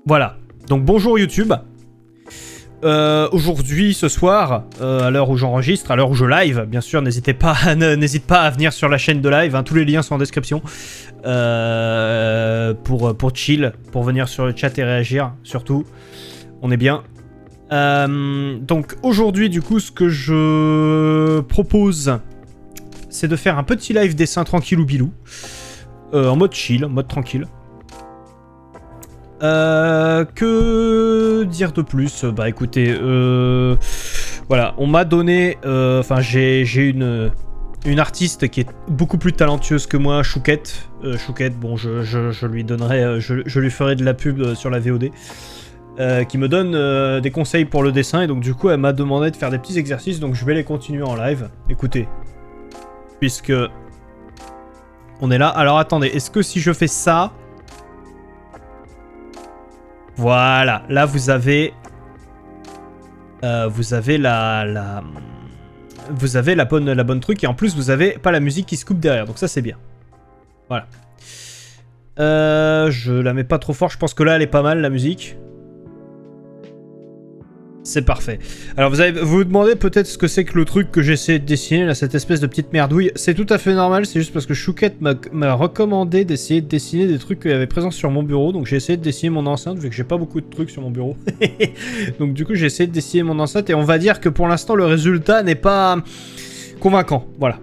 Voilà. Donc bonjour YouTube. Aujourd'hui, ce soir, à l'heure où j'enregistre, à l'heure où je live, bien sûr, n'hésite pas à venir sur la chaîne de live, hein, tous les liens sont en description, pour chill, pour venir sur le chat et réagir, surtout, on est bien. Donc aujourd'hui, du coup, ce que je propose, c'est de faire un petit live dessin tranquille ou bilou, en mode chill, en mode tranquille. Que dire de plus? Bah écoutez, voilà, on m'a donné, enfin j'ai une artiste qui est beaucoup plus talentueuse que moi, Chouquette. Chouquette, bon, je lui donnerai, je lui ferai de la pub sur la VOD, qui me donne des conseils pour le dessin, et donc du coup elle m'a demandé de faire des petits exercices, donc je vais les continuer en live. Écoutez, puisque on est là. Alors attendez, est-ce que si je fais ça... Voilà, là vous avez la bonne truc, et en plus vous avez pas la musique qui se coupe derrière, donc ça c'est bien. Voilà. Je la mets pas trop fort, je pense que là elle est pas mal la musique. C'est parfait. Alors vous vous demandez peut-être ce que c'est que le truc que j'essaie de dessiner, là, cette espèce de petite merdouille. C'est tout à fait normal, c'est juste parce que Chouquette m'a recommandé d'essayer de dessiner des trucs qu'il y avait présents sur mon bureau. Donc j'ai essayé de dessiner mon enceinte, vu que j'ai pas beaucoup de trucs sur mon bureau. Donc du coup j'ai essayé de dessiner mon enceinte, et on va dire que pour l'instant le résultat n'est pas convaincant. Voilà,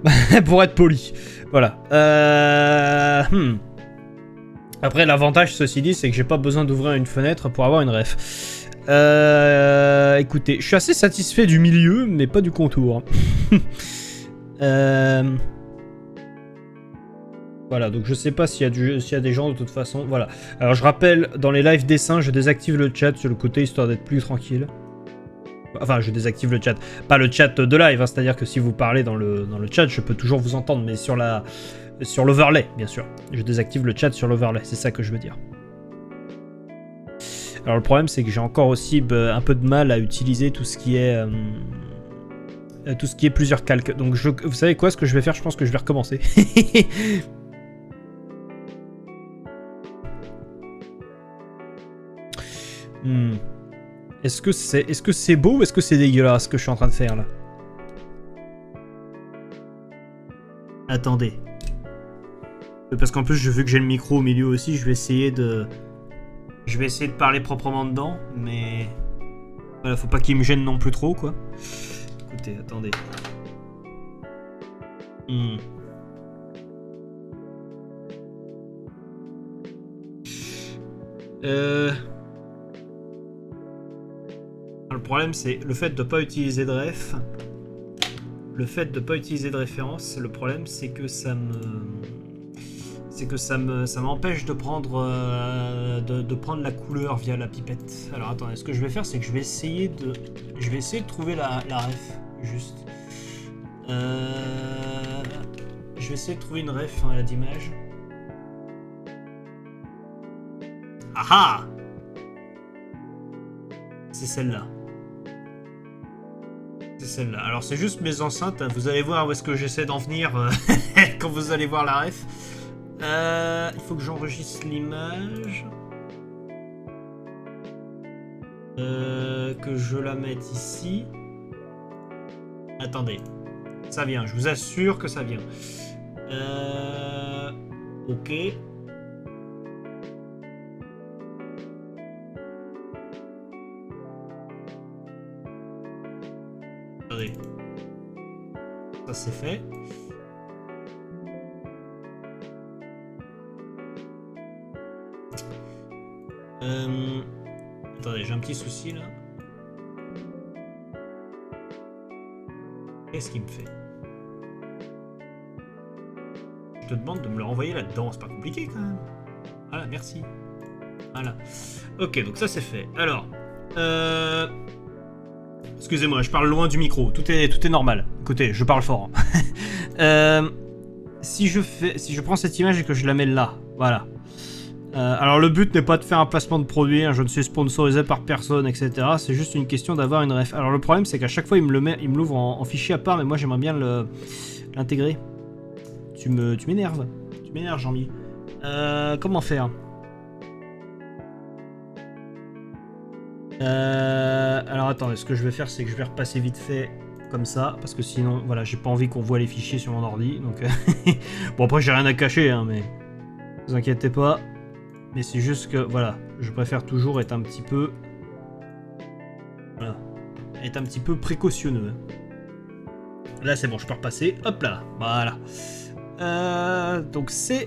pour être poli. Voilà. Après l'avantage, ceci dit, c'est que j'ai pas besoin d'ouvrir une fenêtre pour avoir une ref. Écoutez, je suis assez satisfait du milieu, mais pas du contour. Voilà, donc je sais pas s'il y a des gens de toute façon. Voilà. Alors je rappelle, dans les live dessins, je désactive le chat sur le côté histoire d'être plus tranquille. Enfin, je désactive le chat. Pas le chat de live, hein, c'est-à-dire que si vous parlez dans le chat, je peux toujours vous entendre, mais sur l'overlay, bien sûr. Je désactive le chat sur l'overlay, c'est ça que je veux dire. Alors le problème, c'est que j'ai encore aussi un peu de mal à utiliser tout ce qui est plusieurs calques. Donc vous savez quoi, ce que je vais faire, je pense que je vais recommencer. Est-ce que c'est beau ou est-ce que c'est dégueulasse ce que je suis en train de faire là? Attendez. Parce qu'en plus, vu que j'ai le micro au milieu aussi, je vais essayer de parler proprement dedans, mais voilà, faut pas qu'il me gêne non plus trop, quoi. Écoutez, attendez. Le problème, c'est le fait de pas utiliser de ref. Le fait de pas utiliser de référence, le problème, c'est que ça m'empêche de prendre la couleur via la pipette. Alors attendez, ce que je vais faire, c'est que je vais essayer de trouver la ref, juste. Je vais essayer de trouver une ref d'image. Ah! C'est celle-là. C'est celle-là. Alors c'est juste mes enceintes, hein. Vous allez voir où est-ce que j'essaie d'en venir quand vous allez voir la ref. Il faut que j'enregistre l'image. Que je la mette ici. Attendez. Ça vient, je vous assure que ça vient. Ok. Attendez. Ça c'est fait. Attendez, j'ai un petit souci là. Qu'est-ce qu'il me fait? Je te demande de me le renvoyer là-dedans, c'est pas compliqué quand même. Voilà, merci. Voilà. Ok, donc ça c'est fait. Alors, excusez-moi, je parle loin du micro. Tout est normal. Écoutez, je parle fort. Si je prends cette image et que je la mets là, voilà. Alors le but n'est pas de faire un placement de produit, hein, je ne suis sponsorisé par personne, etc. C'est juste une question d'avoir une ref. Alors le problème, c'est qu'à chaque fois il me l'ouvre en fichier à part, mais moi j'aimerais bien l'intégrer. Tu m'énerves. Tu m'énerves, Jean-Mi. Comment faire? Alors attendez, ce que je vais faire, c'est que je vais repasser vite fait comme ça, parce que sinon, voilà, j'ai pas envie qu'on voit les fichiers sur mon ordi, donc... bon, après, j'ai rien à cacher, hein, mais... Ne vous inquiétez pas. Mais c'est juste que, voilà, je préfère toujours être un petit peu... Voilà. Être un petit peu précautionneux. Là, c'est bon, je peux repasser. Hop là, voilà. Donc, c'est...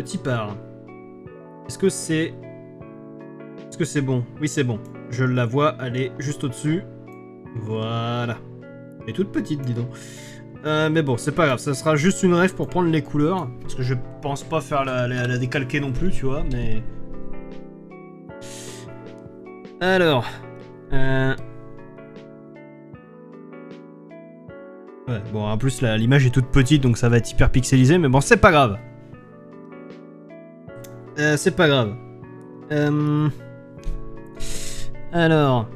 Tipar. Est-ce que c'est... Est-ce que c'est bon? Oui, c'est bon. Je la vois, elle est juste au-dessus. Voilà. Elle est toute petite, dis donc. Mais bon, c'est pas grave. Ça sera juste une rêve pour prendre les couleurs. Parce que je pense pas faire la décalquer non plus, tu vois, mais... Alors... Ouais, bon, en plus, l'image est toute petite, donc ça va être hyper pixelisé, mais bon, c'est pas grave. C'est pas grave. Alors...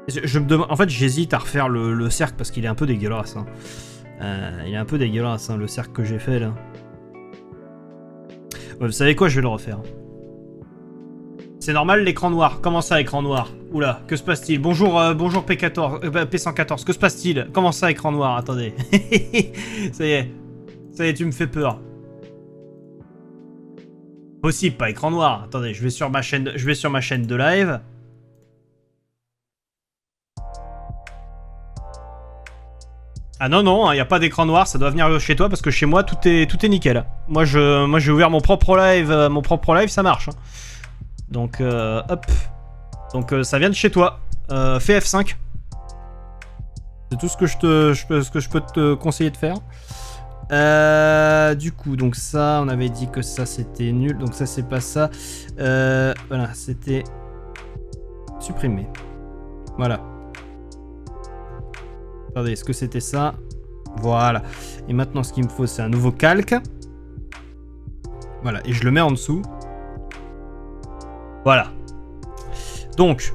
Je me demande... En fait, j'hésite à refaire le cercle parce qu'il est un peu dégueulasse. Hein. Il est un peu dégueulasse, hein, le cercle que j'ai fait, là. Ouais, vous savez quoi, je vais le refaire. C'est normal, l'écran noir. Comment ça, écran noir? Oula, que se passe-t-il? Bonjour, bonjour P14, P114, que se passe-t-il? Comment ça, écran noir? Attendez. Ça y est, tu me fais peur. Possible, pas écran noir. Attendez, je vais sur ma chaîne de live. Ah non, non, il n'y a pas d'écran noir, ça doit venir chez toi parce que chez moi tout est nickel. Moi j'ai ouvert mon propre live, ça marche. Hein. Donc hop. Donc ça vient de chez toi. Fais F5. C'est tout ce que je peux te conseiller de faire. Du coup, donc ça, on avait dit que ça c'était nul, donc ça c'est pas ça. Voilà, c'était supprimé. Voilà. Attendez, est-ce que c'était ça? Voilà. Et maintenant, ce qu'il me faut, c'est un nouveau calque. Voilà, et je le mets en dessous. Voilà. Donc,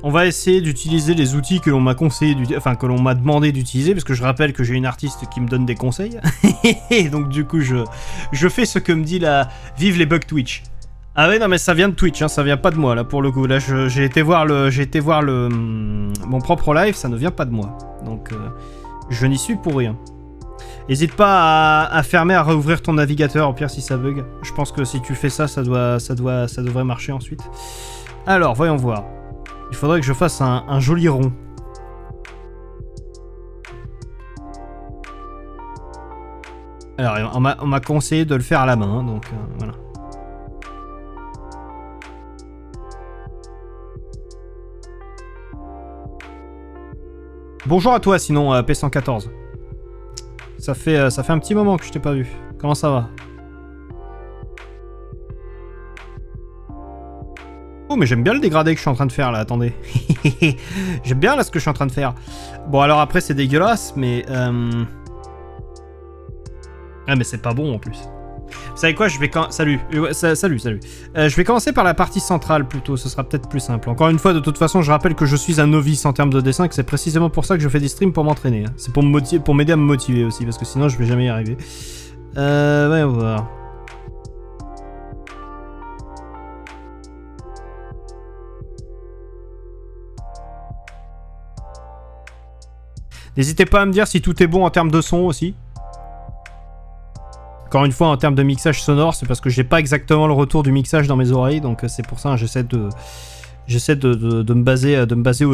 on va essayer d'utiliser les outils que l'on m'a conseillé, enfin que l'on m'a demandé d'utiliser, parce que je rappelle que j'ai une artiste qui me donne des conseils. Et donc du coup, je fais ce que me dit la... Vive les bugs Twitch. Ah ouais, non mais ça vient de Twitch, hein, ça vient pas de moi là pour le coup. Là j'ai été voir mon propre live, ça ne vient pas de moi. Donc je n'y suis pour rien. N'hésite pas à fermer, à réouvrir ton navigateur, au pire si ça bug. Je pense que si tu fais ça, ça devrait marcher ensuite. Alors, voyons voir. Il faudrait que je fasse un joli rond. Alors, on m'a conseillé de le faire à la main, donc voilà. Bonjour à toi, sinon, P114. Ça fait un petit moment que je t'ai pas vu. Comment ça va? Oh, mais j'aime bien le dégradé que je suis en train de faire, là, attendez. J'aime bien, là, ce que je suis en train de faire. Bon, alors après, c'est dégueulasse, mais... Ah, mais c'est pas bon, en plus. Vous savez quoi, je vais... Salut. Salut. Je vais commencer par la partie centrale, plutôt. Ce sera peut-être plus simple. Encore une fois, de toute façon, je rappelle que je suis un novice en termes de dessin, et que c'est précisément pour ça que je fais des streams pour m'entraîner. Hein. C'est pour m'aider à me motiver aussi, parce que sinon, je vais jamais y arriver. Voyons voir. N'hésitez pas à me dire si tout est bon en termes de son aussi. Encore une fois, en termes de mixage sonore, c'est parce que j'ai pas exactement le retour du mixage dans mes oreilles, donc c'est pour ça que j'essaie de me baser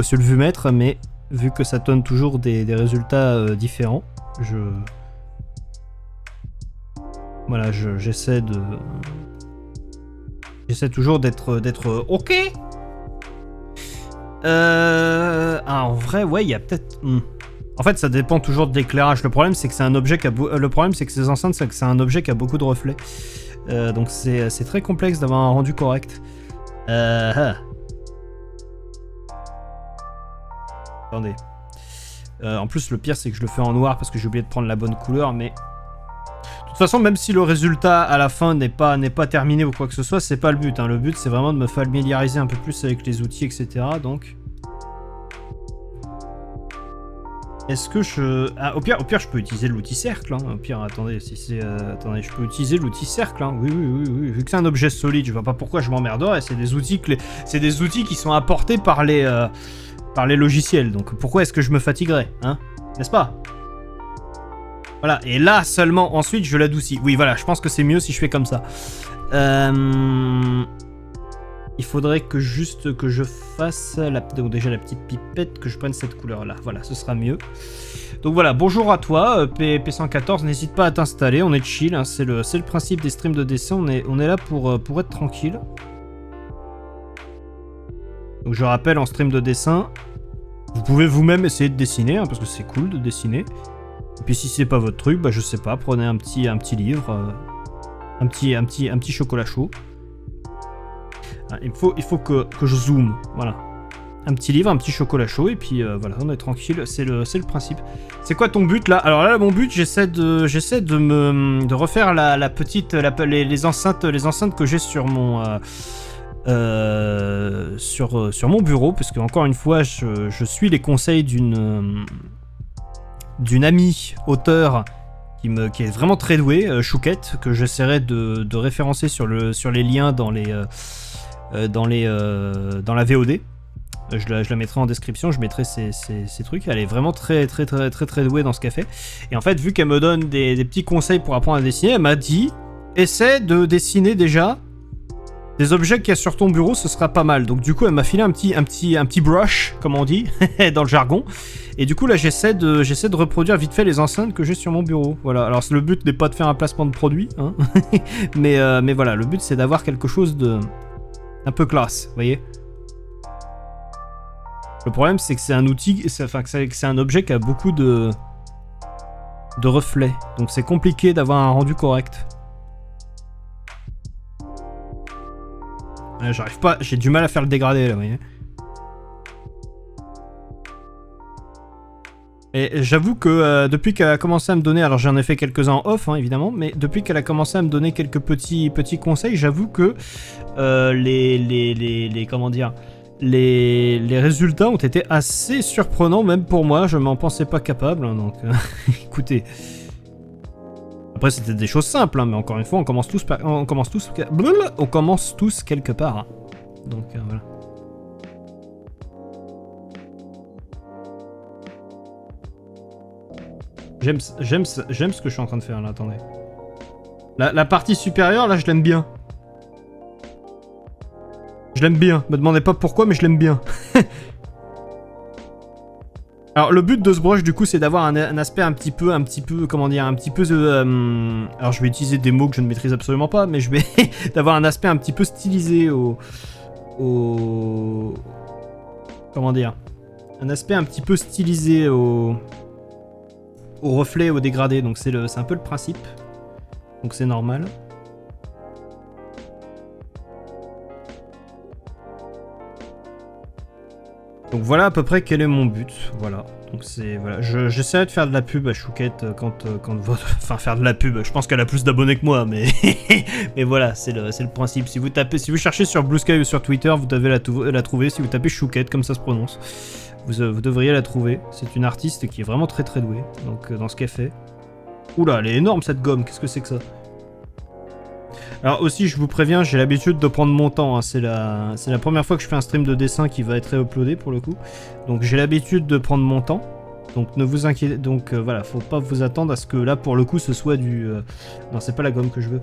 sur le vumètre, mais vu que ça donne toujours des résultats différents, j'essaie toujours d'être ok. En vrai, ouais, il y a peut-être. En fait, ça dépend toujours de l'éclairage. Le problème, c'est que c'est un objet que ces enceintes, c'est que c'est un objet qui a beaucoup de reflets. Donc c'est très complexe d'avoir un rendu correct. Attendez. En plus, le pire, c'est que je le fais en noir parce que j'ai oublié de prendre la bonne couleur, mais... De toute façon, même si le résultat à la fin n'est pas terminé ou quoi que ce soit, c'est pas le but. Hein. Le but, c'est vraiment de me familiariser un peu plus avec les outils, etc. Donc... Est-ce que je... Ah, au pire, je peux utiliser l'outil cercle. Hein. Au pire, attendez, si c'est... attendez, je peux utiliser l'outil cercle. Hein. Oui. Vu que c'est un objet solide, je vois pas pourquoi je m'emmerderais. C'est des outils c'est des outils qui sont apportés par les logiciels. Donc pourquoi est-ce que je me fatiguerais, hein? N'est-ce pas? Voilà. Et là seulement, ensuite, je l'adoucis. Oui, voilà. Je pense que c'est mieux si je fais comme ça. Il faudrait que juste que je fasse donc déjà la petite pipette, que je prenne cette couleur là. Voilà, ce sera mieux. Donc voilà, bonjour à toi, P114, n'hésite pas à t'installer, on est chill, hein, c'est le principe des streams de dessin, on est là pour être tranquille. Donc je rappelle, en stream de dessin, vous pouvez vous-même essayer de dessiner, hein, parce que c'est cool de dessiner. Et puis si c'est pas votre truc, bah je sais pas, prenez un petit livre, un petit chocolat chaud. Il faut que je zoome, voilà. Un petit livre, un petit chocolat chaud, et puis voilà, on est tranquille, c'est le principe. C'est quoi ton but là? Alors là, mon but, j'essaie de refaire la petite, les enceintes que j'ai sur mon sur mon bureau, parce que encore une fois, je suis les conseils d'une amie auteure qui est vraiment très douée, Chouquette, que j'essaierai de référencer sur les liens dans la VOD. Je la mettrai en description, je mettrai ces trucs. Elle est vraiment très douée dans ce qu'elle fait. Et en fait, vu qu'elle me donne des petits conseils pour apprendre à dessiner, elle m'a dit essaie de dessiner déjà des objets qu'il y a sur ton bureau, ce sera pas mal. Donc du coup, elle m'a filé un petit brush, comme on dit dans le jargon. Et du coup là, j'essaie de reproduire vite fait les enceintes que j'ai sur mon bureau. Voilà. Alors le but n'est pas de faire un placement de produit, hein. mais voilà, le but c'est d'avoir quelque chose de un peu classe, vous voyez. Le problème, c'est que c'est un outil, que c'est un objet qui a beaucoup de reflets. Donc c'est compliqué d'avoir un rendu correct. J'arrive pas, j'ai du mal à faire le dégradé là, vous voyez. Et j'avoue que depuis qu'elle a commencé à me donner, alors j'en ai fait quelques-uns en off, hein, évidemment, mais depuis qu'elle a commencé à me donner quelques petits conseils, j'avoue que comment dire, les résultats ont été assez surprenants, même pour moi, je m'en pensais pas capable, hein, donc écoutez. Après c'était des choses simples, hein, mais encore une fois, on commence tous quelque part, hein. Donc voilà. J'aime ce que je suis en train de faire là, attendez. La partie supérieure là, je l'aime bien. Je l'aime bien, me demandez pas pourquoi, mais je l'aime bien. Alors le but de ce brush du coup c'est d'avoir un aspect un petit peu, comment dire, un petit peu alors je vais utiliser des mots que je ne maîtrise absolument pas, mais je vais d'avoir un aspect un petit peu stylisé comment dire, un aspect un petit peu stylisé au reflet, au dégradé, donc c'est un peu le principe, donc c'est normal. Donc voilà à peu près quel est mon but, voilà. Donc c'est voilà, j'essaierai de faire de la pub à Chouquette quand enfin faire de la pub. Je pense qu'elle a plus d'abonnés que moi, mais mais voilà, c'est le principe. Si vous cherchez sur Blue Sky ou sur Twitter, vous devez la trouver. Si vous tapez Chouquette comme ça se prononce, vous devriez la trouver. C'est une artiste qui est vraiment très douée. Donc dans ce qu'elle fait. Oula, elle est énorme cette gomme. Qu'est-ce que c'est que ça? Alors aussi, je vous préviens, j'ai l'habitude de prendre mon temps, hein. C'est la première fois que je fais un stream de dessin qui va être réuploadé pour le coup. Donc j'ai l'habitude de prendre mon temps. Donc ne vous inquiétez, donc voilà, faut pas vous attendre à ce que là pour le coup ce soit du... Non, c'est pas la gomme que je veux.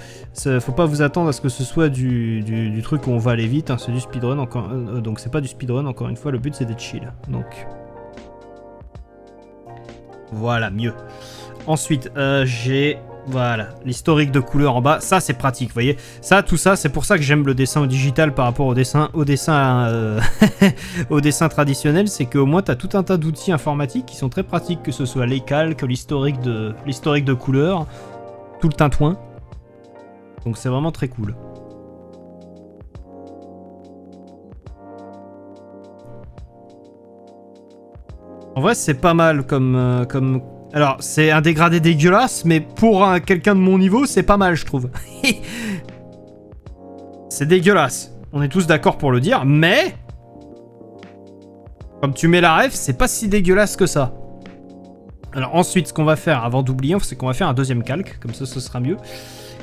Faut pas vous attendre à ce que ce soit du truc où on va aller vite, hein. C'est du speedrun encore... donc c'est pas du speedrun, encore une fois, le but c'est d'être chill. Donc... Voilà, mieux. Ensuite, j'ai... Voilà, l'historique de couleurs en bas, ça c'est pratique, vous voyez. Ça, tout ça, c'est pour ça que j'aime le dessin au digital par rapport au dessin au dessin traditionnel, c'est qu'au moins t'as tout un tas d'outils informatiques qui sont très pratiques, que ce soit les calques, l'historique de couleurs, tout le tintouin. Donc c'est vraiment très cool. En vrai, c'est pas mal comme... Alors, c'est un dégradé dégueulasse, mais pour quelqu'un de mon niveau, c'est pas mal, je trouve. C'est dégueulasse. On est tous d'accord pour le dire, mais... Comme tu mets la ref, c'est pas si dégueulasse que ça. Alors ensuite, ce qu'on va faire avant d'oublier, c'est qu'on va faire un deuxième calque, comme ça ce sera mieux.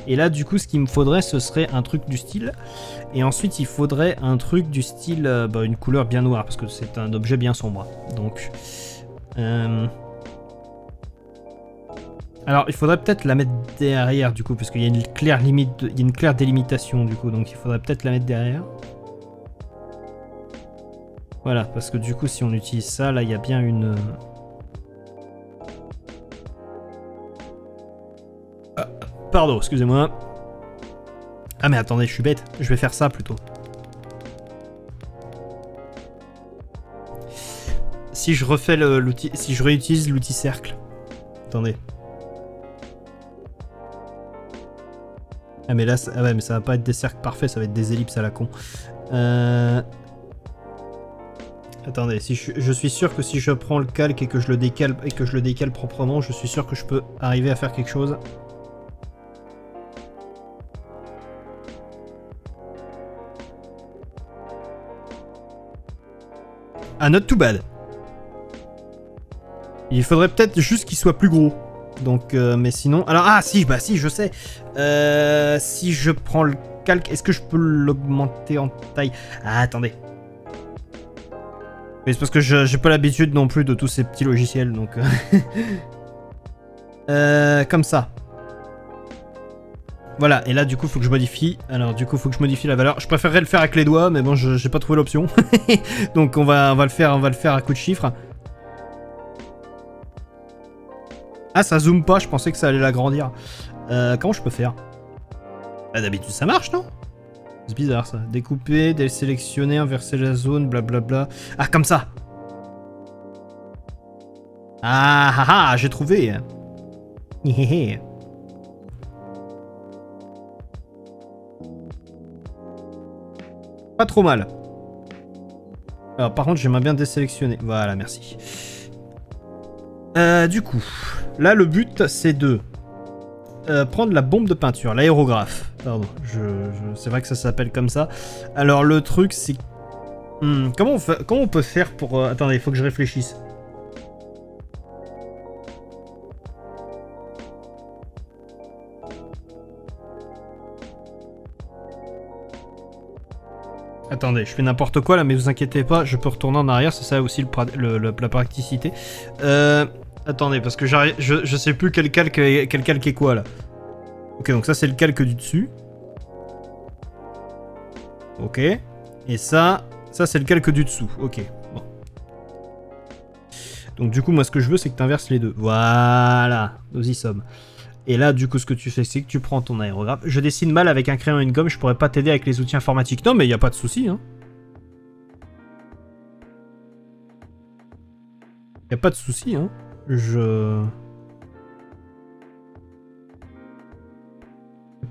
Et là, du coup, ce qu'il me faudrait, ce serait un truc du style. Et ensuite, il faudrait un truc du style, une couleur bien noire, parce que c'est un objet bien sombre. Donc, alors, il faudrait peut-être la mettre derrière, du coup, parce qu'il y a une claire limite, il y a une claire délimitation, du coup. Donc, il faudrait peut-être la mettre derrière. Voilà, parce que du coup, si on utilise ça, là, il y a bien une... Pardon, excusez-moi. Ah mais attendez, je suis bête. Je vais faire ça plutôt. Si je refais l'outil... Si je réutilise l'outil cercle. Attendez. Ah mais là... Ah ouais, mais ça va pas être des cercles parfaits, ça va être des ellipses à la con. Attendez, si je suis sûr que si je prends le calque et que je le décale proprement, je suis sûr que je peux arriver à faire quelque chose. Ah, not too bad. Il faudrait peut-être juste qu'il soit plus gros. Donc, mais sinon... Alors, ah si, bah si, je sais. Si je prends le calque, est-ce que je peux l'augmenter en taille? Ah, attendez. Mais c'est parce que j'ai pas l'habitude non plus de tous ces petits logiciels, donc... comme ça. Voilà, et là du coup faut que je modifie. Alors du coup faut que je modifie la valeur. Je préférerais le faire avec les doigts, mais bon j'ai pas trouvé l'option. Donc on va le faire à coup de chiffres. Ah ça zoome pas, je pensais que ça allait l'agrandir. Comment je peux faire? Ah d'habitude ça marche non? C'est bizarre ça. Découper, désélectionner, inverser la zone, blablabla. Ah comme ça. Ah ah ah, j'ai trouvé. Hehehe. Pas trop mal. Alors par contre j'aimerais bien désélectionner. Voilà, merci. Du coup, là le but c'est de prendre la bombe de peinture, l'aérographe. Pardon, c'est vrai que ça s'appelle comme ça. Alors le truc c'est... comment on peut faire pour... attendez, il faut que je réfléchisse. Attendez, je fais n'importe quoi là, mais vous inquiétez pas, je peux retourner en arrière, c'est ça aussi la praticité. Attendez, parce que je sais plus quel calque est quoi là. Ok, donc ça c'est le calque du dessus. Ok. Et ça c'est le calque du dessous. Ok, bon. Donc du coup, moi ce que je veux c'est que tu inverses les deux. Voilà, nous y sommes. Et là, du coup, ce que tu fais, c'est que tu prends ton aérographe. Je dessine mal avec un crayon et une gomme, je pourrais pas t'aider avec les outils informatiques. Non, mais il n'y a pas de souci, hein. Il n'y a pas de souci, hein.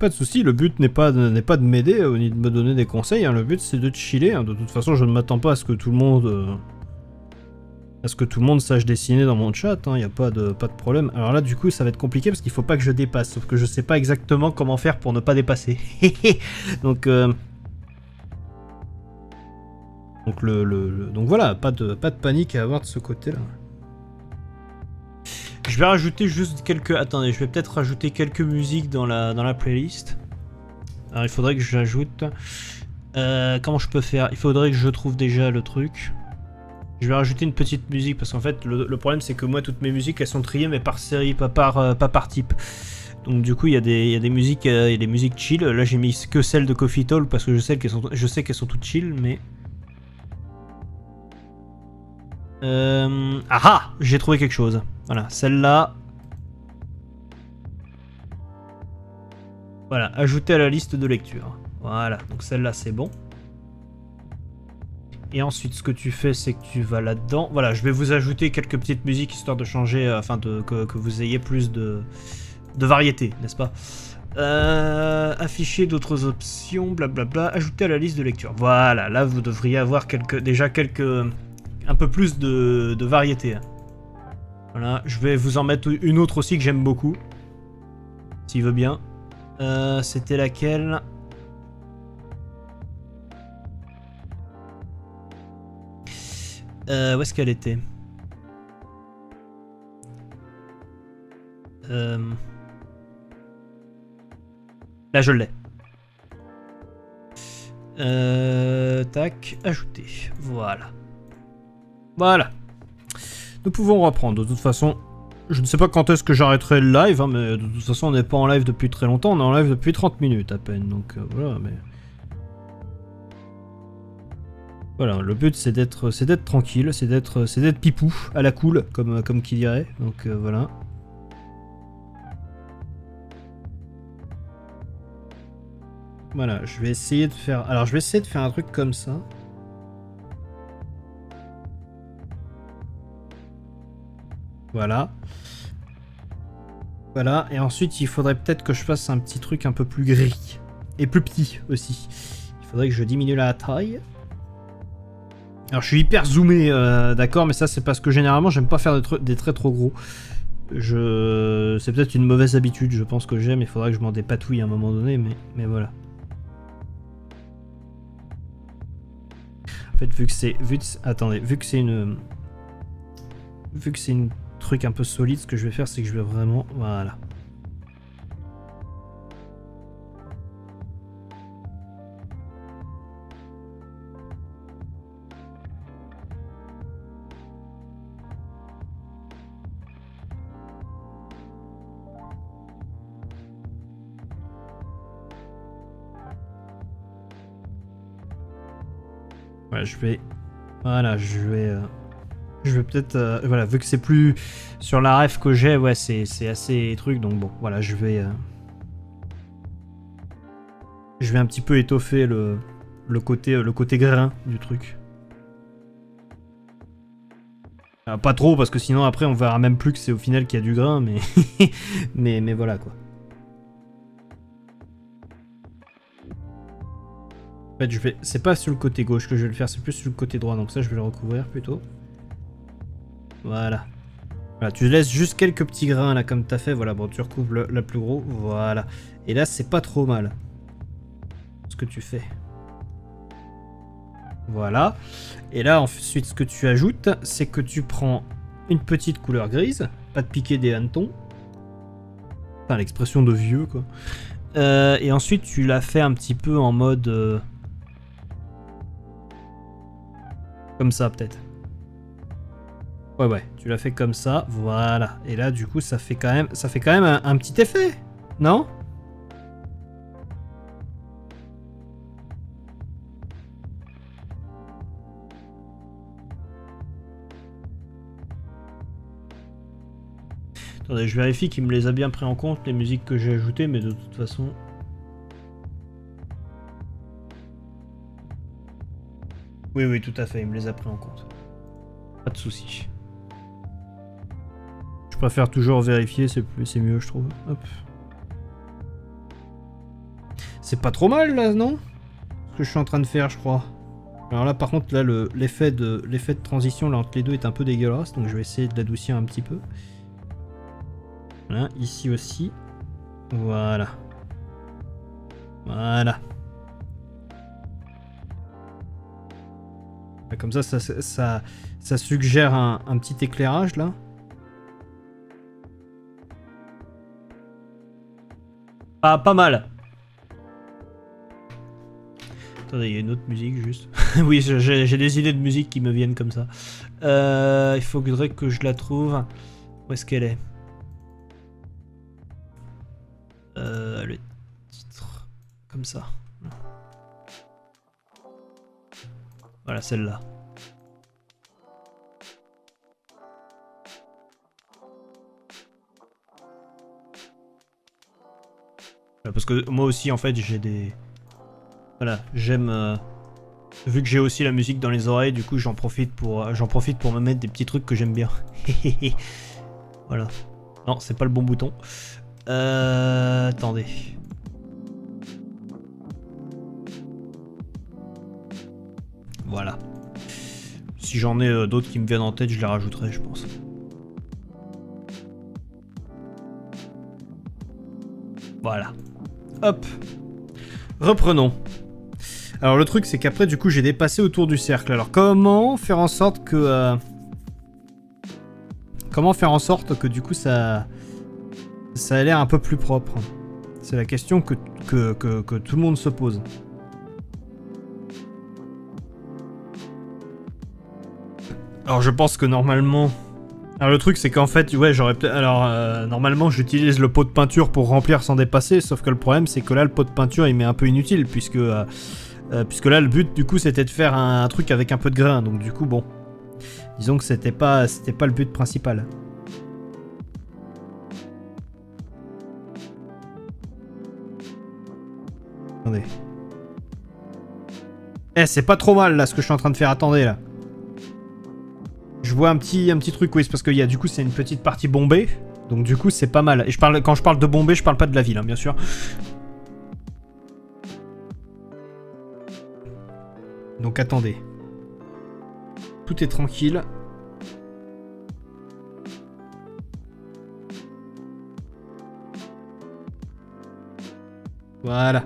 Pas de souci, le but n'est pas de m'aider ni de me donner des conseils, hein. Le but c'est de chiller. Hein. De toute façon, je ne m'attends pas à ce que tout le monde... sache dessiner dans mon chat, il n'y a pas de problème. Alors là, du coup, ça va être compliqué parce qu'il faut pas que je dépasse. Sauf que je sais pas exactement comment faire pour ne pas dépasser. Donc, donc voilà, pas de panique à avoir de ce côté-là. Je vais rajouter juste quelques... Attendez, je vais peut-être rajouter quelques musiques dans la playlist. Alors, il faudrait que j'ajoute... comment je peux faire? Il faudrait que je trouve déjà le truc. Je vais rajouter une petite musique parce qu'en fait le problème c'est que moi toutes mes musiques elles sont triées mais par série, pas par type. Donc du coup il y a des musiques, il y a des musiques chill. Là j'ai mis que celles de Coffee Talk parce que je sais qu'elles sont toutes chill mais... Ah, j'ai trouvé quelque chose. Voilà, celle-là. Voilà, ajouter à la liste de lecture. Voilà, donc celle-là c'est bon. Et ensuite, ce que tu fais, c'est que tu vas là-dedans. Voilà, je vais vous ajouter quelques petites musiques histoire de changer, que vous ayez plus de variété, n'est-ce pas? Afficher d'autres options, blablabla. Ajouter à la liste de lecture. Voilà, là vous devriez avoir un peu plus de variété. Voilà, je vais vous en mettre une autre aussi que j'aime beaucoup, s'il veut bien. C'était laquelle? Où est-ce qu'elle était? Là, je l'ai. Tac, ajouter. Voilà. Voilà. Nous pouvons reprendre. De toute façon, je ne sais pas quand est-ce que j'arrêterai le live, hein, mais de toute façon, on n'est pas en live depuis très longtemps. On est en live depuis 30 minutes à peine. Donc voilà, mais... Voilà, le but c'est d'être tranquille, c'est d'être pipou, à la cool, comme qui dirait. Donc voilà. Voilà, je vais essayer de faire... Alors je vais essayer de faire un truc comme ça. Voilà. Voilà, et ensuite il faudrait peut-être que je fasse un petit truc un peu plus gris. Et plus petit aussi. Il faudrait que je diminue la taille. Alors je suis hyper zoomé, d'accord, mais ça c'est parce que généralement j'aime pas faire des traits trop gros. C'est peut-être une mauvaise habitude, je pense que j'aime, il faudrait que je m'en dépatouille à un moment donné, mais voilà. En fait, vu que c'est une truc un peu solide, ce que je vais faire, c'est que je vais vraiment... Voilà. Ouais, je vais... Voilà, je vais peut-être... voilà, vu que c'est plus... Sur la ref que j'ai, ouais, c'est assez truc, donc bon, voilà, je vais un petit peu étoffer le côté grain du truc. Pas trop, parce que sinon après on verra même plus que c'est au final qu'il y a du grain, mais... mais voilà, quoi. En fait, c'est pas sur le côté gauche que je vais le faire, c'est plus sur le côté droit, donc ça je vais le recouvrir plutôt. Voilà. Voilà, tu laisses juste quelques petits grains là comme t'as fait, voilà, bon tu recouvres la plus gros, voilà. Et là c'est pas trop mal ce que tu fais. Voilà. Et là ensuite ce que tu ajoutes, c'est que tu prends une petite couleur grise, pas de piquer des hannetons. Enfin l'expression de vieux quoi. Et ensuite tu la fais un petit peu en mode... Comme ça peut-être. Ouais, tu l'as fait comme ça, voilà. Et là, du coup, ça fait quand même un petit effet, non? Attendez, je vérifie qu'il me les a bien pris en compte, les musiques que j'ai ajoutées, mais de toute façon... Oui, tout à fait, il me les a pris en compte. Pas de soucis. Je préfère toujours vérifier, c'est mieux, je trouve. Hop. C'est pas trop mal, là, non? Ce que je suis en train de faire, je crois. Alors là, par contre, là, l'effet de transition là, entre les deux est un peu dégueulasse, donc je vais essayer de l'adoucir un petit peu. Voilà, ici aussi. Voilà. Voilà. Comme ça suggère un petit éclairage, là. Ah, pas mal. Attendez, il y a une autre musique, juste. Oui, j'ai des idées de musique qui me viennent comme ça. Il faudrait que je la trouve. Où est-ce qu'elle est, le titre. Comme ça. Voilà, celle-là. Parce que moi aussi, en fait, j'ai des... Voilà, j'aime... Vu que j'ai aussi la musique dans les oreilles, du coup, j'en profite pour me mettre des petits trucs que j'aime bien. Voilà. Non, c'est pas le bon bouton. Attendez. Voilà. Si j'en ai d'autres qui me viennent en tête, je les rajouterai, je pense. Voilà. Hop. Reprenons. Alors le truc, c'est qu'après, du coup, j'ai dépassé autour du cercle. Alors comment faire en sorte que... Comment faire en sorte que, du coup, ça Ça a l'air un peu plus propre. C'est la question que tout le monde se pose. Alors je pense que normalement... Alors le truc c'est qu'en fait, ouais, j'aurais peut-être... Alors normalement j'utilise le pot de peinture pour remplir sans dépasser, sauf que le problème c'est que là le pot de peinture il m'est un peu inutile, puisque là le but du coup c'était de faire un truc avec un peu de grain, donc du coup bon... Disons que c'était pas le but principal. Attendez. Eh, c'est pas trop mal là ce que je suis en train de faire, attendez là. Je vois un petit truc, oui, c'est parce qu'il y a du coup c'est une petite partie bombée, donc du coup c'est pas mal. Et quand je parle de bombée, je parle pas de la ville, hein, bien sûr. Donc attendez. Tout est tranquille. Voilà.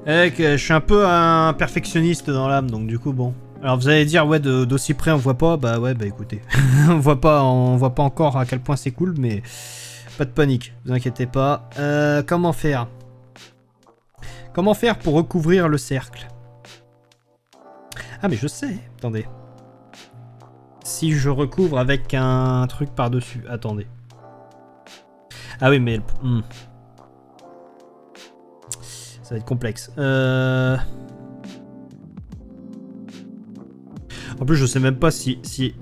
Je suis un peu un perfectionniste dans l'âme, donc du coup bon. Alors vous allez dire ouais d'aussi près on voit pas, bah ouais bah écoutez. on voit pas encore à quel point c'est cool, mais pas de panique, vous inquiétez pas. Comment faire? Comment faire pour recouvrir le cercle? Ah mais je sais, attendez. Si je recouvre avec un truc par-dessus, attendez. Ah oui mais... Ça va être complexe. En plus, je sais même pas si...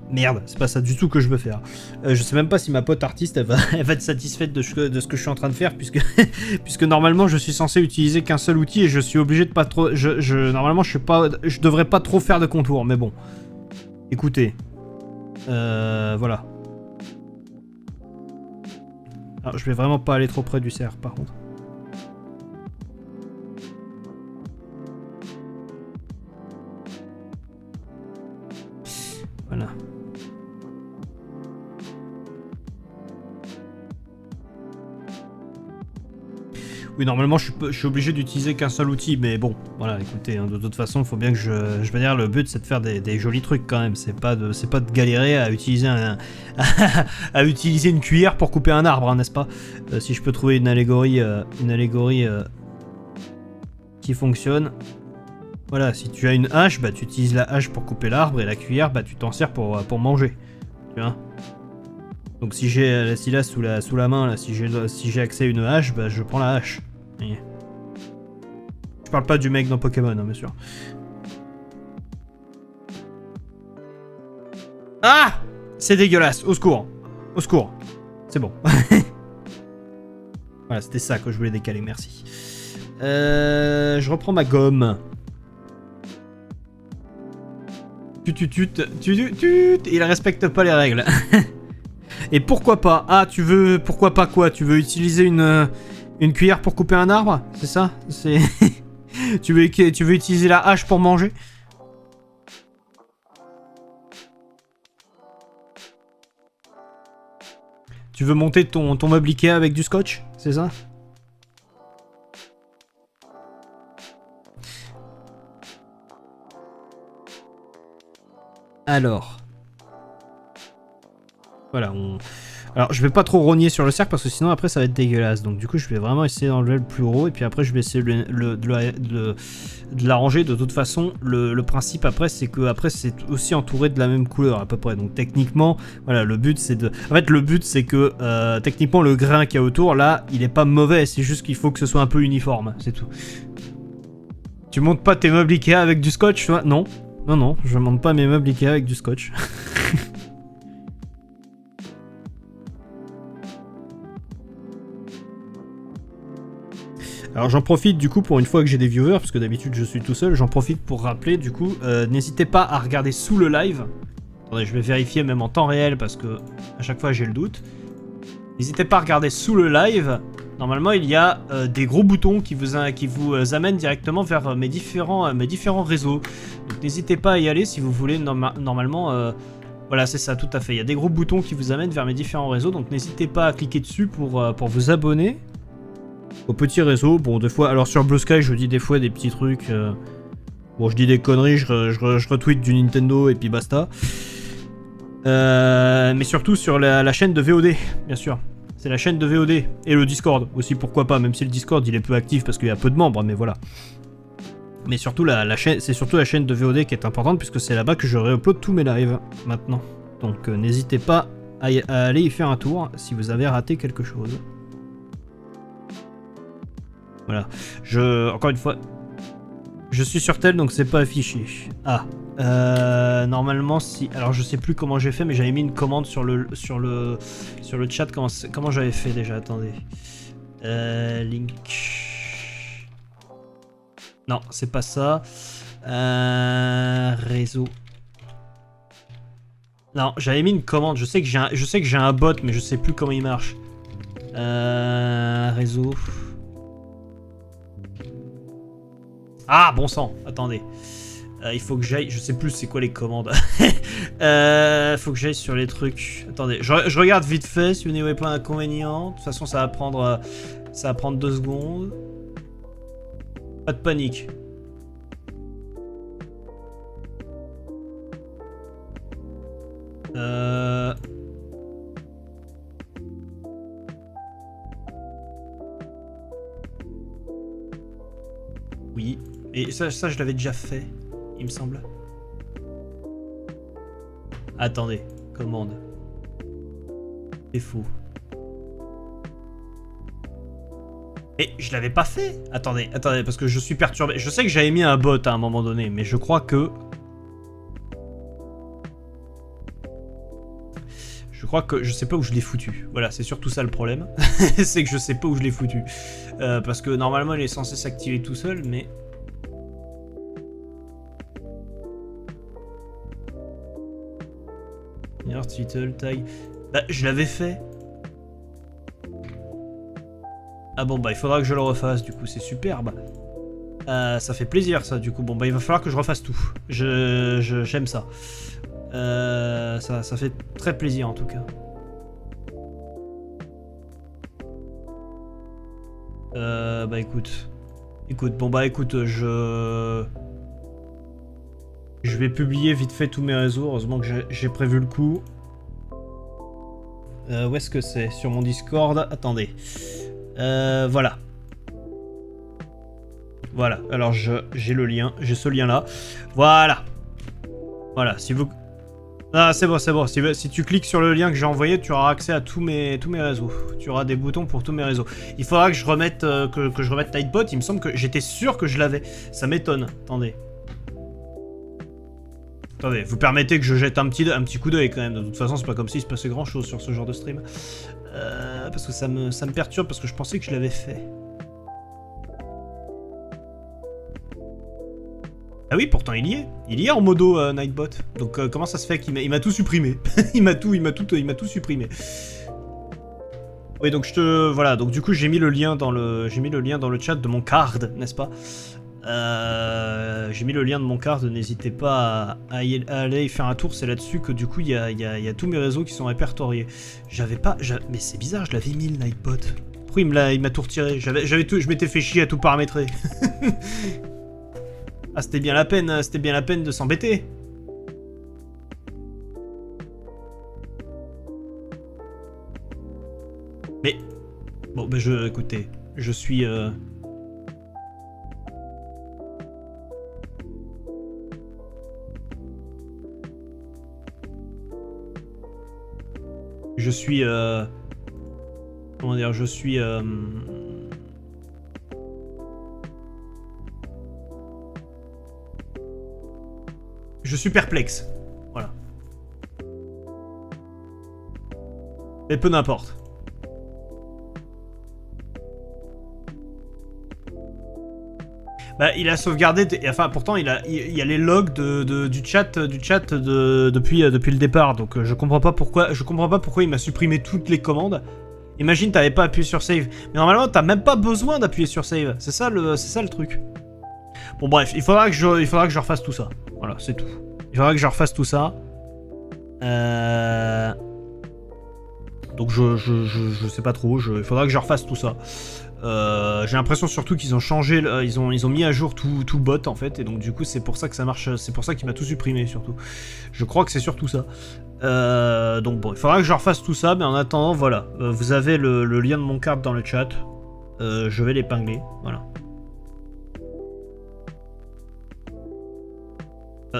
Merde, c'est pas ça du tout que je veux faire. Je sais même pas si ma pote artiste, elle va être satisfaite de ce que je suis en train de faire, puisque normalement, je suis censé utiliser qu'un seul outil et je suis obligé de pas trop... Normalement, je devrais pas trop faire de contours, mais bon. Écoutez. Voilà. Alors, je vais vraiment pas aller trop près du cerf, par contre. Voilà. Oui, normalement, je suis obligé d'utiliser qu'un seul outil, mais bon, voilà, écoutez, hein, de toute façon, il faut bien que je veux dire, le but, c'est de faire des jolis trucs quand même. C'est pas de galérer à utiliser à utiliser une cuillère pour couper un arbre, hein, n'est-ce pas? Si je peux trouver une allégorie qui fonctionne. Voilà, si tu as une hache, bah tu utilises la hache pour couper l'arbre et la cuillère, bah tu t'en sers pour manger. Tu vois? Donc si j'ai là sous la main, là, si j'ai accès à une hache, bah je prends la hache. Je parle pas du mec dans Pokémon, hein, bien sûr. Ah! C'est dégueulasse, au secours. Au secours. C'est bon. Voilà, c'était ça que je voulais décaler, merci. Je reprends ma gomme. Il respecte pas les règles. Et pourquoi pas? Ah, pourquoi pas quoi? Tu veux utiliser une cuillère pour couper un arbre? C'est ça? C'est... tu veux utiliser la hache pour manger? Tu veux monter ton meuble Ikea avec du scotch? C'est ça? Alors... Voilà, alors je vais pas trop rogner sur le cercle parce que sinon après ça va être dégueulasse. Donc du coup je vais vraiment essayer d'enlever le plus gros et puis après je vais essayer de l'arranger. De toute façon le principe après c'est que après c'est aussi entouré de la même couleur à peu près. Donc techniquement voilà, le but c'est de... En fait le but c'est que techniquement le grain qu'il y a autour là il est pas mauvais. C'est juste qu'il faut que ce soit un peu uniforme, c'est tout. Tu montes pas tes meubles Ikea avec du scotch toi? Non. Non, je monte pas mes meubles Ikea avec du scotch. Alors j'en profite du coup pour une fois que j'ai des viewers, parce que d'habitude je suis tout seul, j'en profite pour rappeler du coup, n'hésitez pas à regarder sous le live. Attendez, je vais vérifier même en temps réel parce que à chaque fois j'ai le doute. N'hésitez pas à regarder sous le live. Normalement il y a des gros boutons qui vous amènent directement vers mes différents réseaux. Donc n'hésitez pas à y aller si vous voulez normalement... Voilà, c'est ça, tout à fait. Il y a des gros boutons qui vous amènent vers mes différents réseaux, donc n'hésitez pas à cliquer dessus pour vous abonner au petit réseau. Bon, des fois, alors sur Blue Sky, je dis des fois des petits trucs. Bon, je dis des conneries, je retweet du Nintendo et puis basta. Mais surtout sur la chaîne de VOD, bien sûr. C'est la chaîne de VOD. Et le Discord aussi, pourquoi pas. Même si le Discord, il est peu actif parce qu'il y a peu de membres, mais voilà. Mais surtout, c'est surtout la chaîne de VOD qui est importante puisque c'est là-bas que je réupload tous mes lives maintenant. Donc n'hésitez pas à aller y faire un tour si vous avez raté quelque chose. Voilà. Encore une fois, je suis sur tel donc c'est pas affiché. Ah. Normalement si... Alors je sais plus comment j'ai fait mais j'avais mis une commande sur le chat. Comment j'avais fait déjà? Attendez. Link... Non, c'est pas ça. Réseau. Non, j'avais mis une commande. Je sais que j'ai un bot, mais je sais plus comment il marche. Réseau. Ah, bon sang. Attendez. Il faut que j'aille. Je sais plus c'est quoi les commandes. Faut que j'aille sur les trucs. Attendez. Je regarde vite fait si vous n'avez pas d'inconvénient. De toute façon, ça va prendre 2 secondes. Pas de panique. Oui. Et ça je l'avais déjà fait, il me semble. Attendez. Commande. C'est fou. Et je l'avais pas fait. Attendez, parce que je suis perturbé. Je sais que j'avais mis un bot à un moment donné, mais je crois que... Je sais pas où je l'ai foutu. Voilà, c'est surtout ça le problème. C'est que je sais pas où je l'ai foutu. Parce que normalement, il est censé s'activer tout seul, mais... Title, tag... Bah, je l'avais fait. Ah bon, bah il faudra que je le refasse, du coup, c'est superbe. Ça fait plaisir, ça, du coup. Bon, bah il va falloir que je refasse tout. J'aime ça. Ça fait très plaisir, en tout cas. Bah écoute, bon bah écoute, je vais publier vite fait tous mes réseaux. Heureusement que j'ai prévu le coup. Où est-ce que c'est? Sur mon Discord. Attendez. Voilà. Voilà, alors j'ai le lien, j'ai ce lien là. Voilà. Voilà, si vous... Ah, c'est bon. Si tu cliques sur le lien que j'ai envoyé, tu auras accès à tous mes réseaux. Tu auras des boutons pour tous mes réseaux. Il faudra que je remette, que je remette Nightbot. Il me semble que j'étais sûr que je l'avais. Ça m'étonne. Attendez. Attendez, vous permettez que je jette un petit coup d'œil quand même. De toute façon, c'est pas comme s'il se passait grand chose sur ce genre de stream. Parce que ça me perturbe parce que je pensais que je l'avais fait. Ah oui, pourtant il y est. Il y est en modo Nightbot. Donc comment ça se fait qu'il m'a tout supprimé? il m'a tout supprimé. Oui, donc voilà, donc du coup j'ai mis le lien dans le chat de mon card, n'est-ce pas? J'ai mis le lien de mon card, n'hésitez pas à aller y faire un tour, c'est là-dessus que du coup il y a tous mes réseaux qui sont répertoriés. Mais c'est bizarre, je l'avais mis le Nightbot. Pourquoi il m'a tout retiré? Je m'étais fait chier à tout paramétrer. Ah, c'était bien la peine de s'embêter. Mais bon, bah écoutez, je suis comment dire, je suis perplexe. Voilà. Mais peu n'importe. Bah, il a sauvegardé. Enfin, pourtant, il y a les logs du chat depuis le départ. Donc, je comprends pas pourquoi il m'a supprimé toutes les commandes. Imagine, t'avais pas appuyé sur save. Mais normalement, t'as même pas besoin d'appuyer sur save. C'est ça le truc. Bon, bref, il faudra que je refasse tout ça. Voilà, c'est tout. Il faudra que je refasse tout ça. Donc je sais pas trop, il faudra que je refasse tout ça. J'ai l'impression surtout qu'ils ont changé, ils ont mis à jour tout le bot en fait, et donc du coup c'est pour ça que ça marche, c'est pour ça qu'il m'a tout supprimé surtout. Je crois que c'est surtout ça. Donc bon, il faudra que je refasse tout ça, mais en attendant, voilà, vous avez le lien de mon carte dans le chat. Je vais l'épingler, voilà.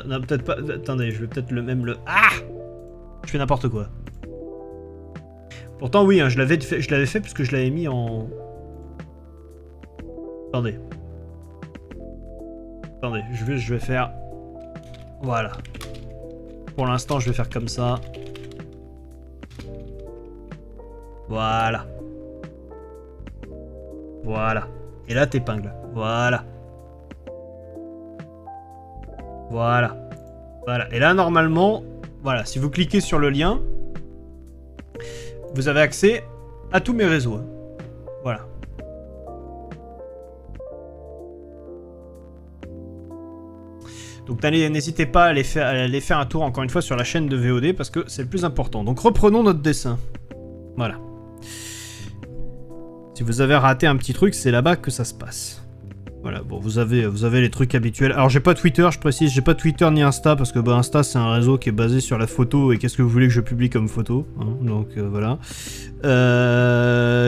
Non, peut-être pas. Attendez, je vais peut-être même le. Ah! Je fais n'importe quoi. Pourtant, oui, hein, je l'avais fait parce que je l'avais mis en. Attendez. Attendez, je vais faire. Voilà. Pour l'instant, je vais faire comme ça. Voilà. Voilà. Et là, t'épingles. Voilà. Voilà. Voilà. Et là, normalement, voilà, si vous cliquez sur le lien, vous avez accès à tous mes réseaux. Voilà. Donc n'hésitez pas à aller faire un tour encore une fois sur la chaîne de VOD parce que c'est le plus important. Donc reprenons notre dessin. Voilà. Si vous avez raté un petit truc, c'est là-bas que ça se passe. Voilà, bon, vous avez les trucs habituels. Alors j'ai pas Twitter, je précise, j'ai pas Twitter ni Insta parce que bah, Insta c'est un réseau qui est basé sur la photo et qu'est-ce que vous voulez que je publie comme photo, hein, donc voilà.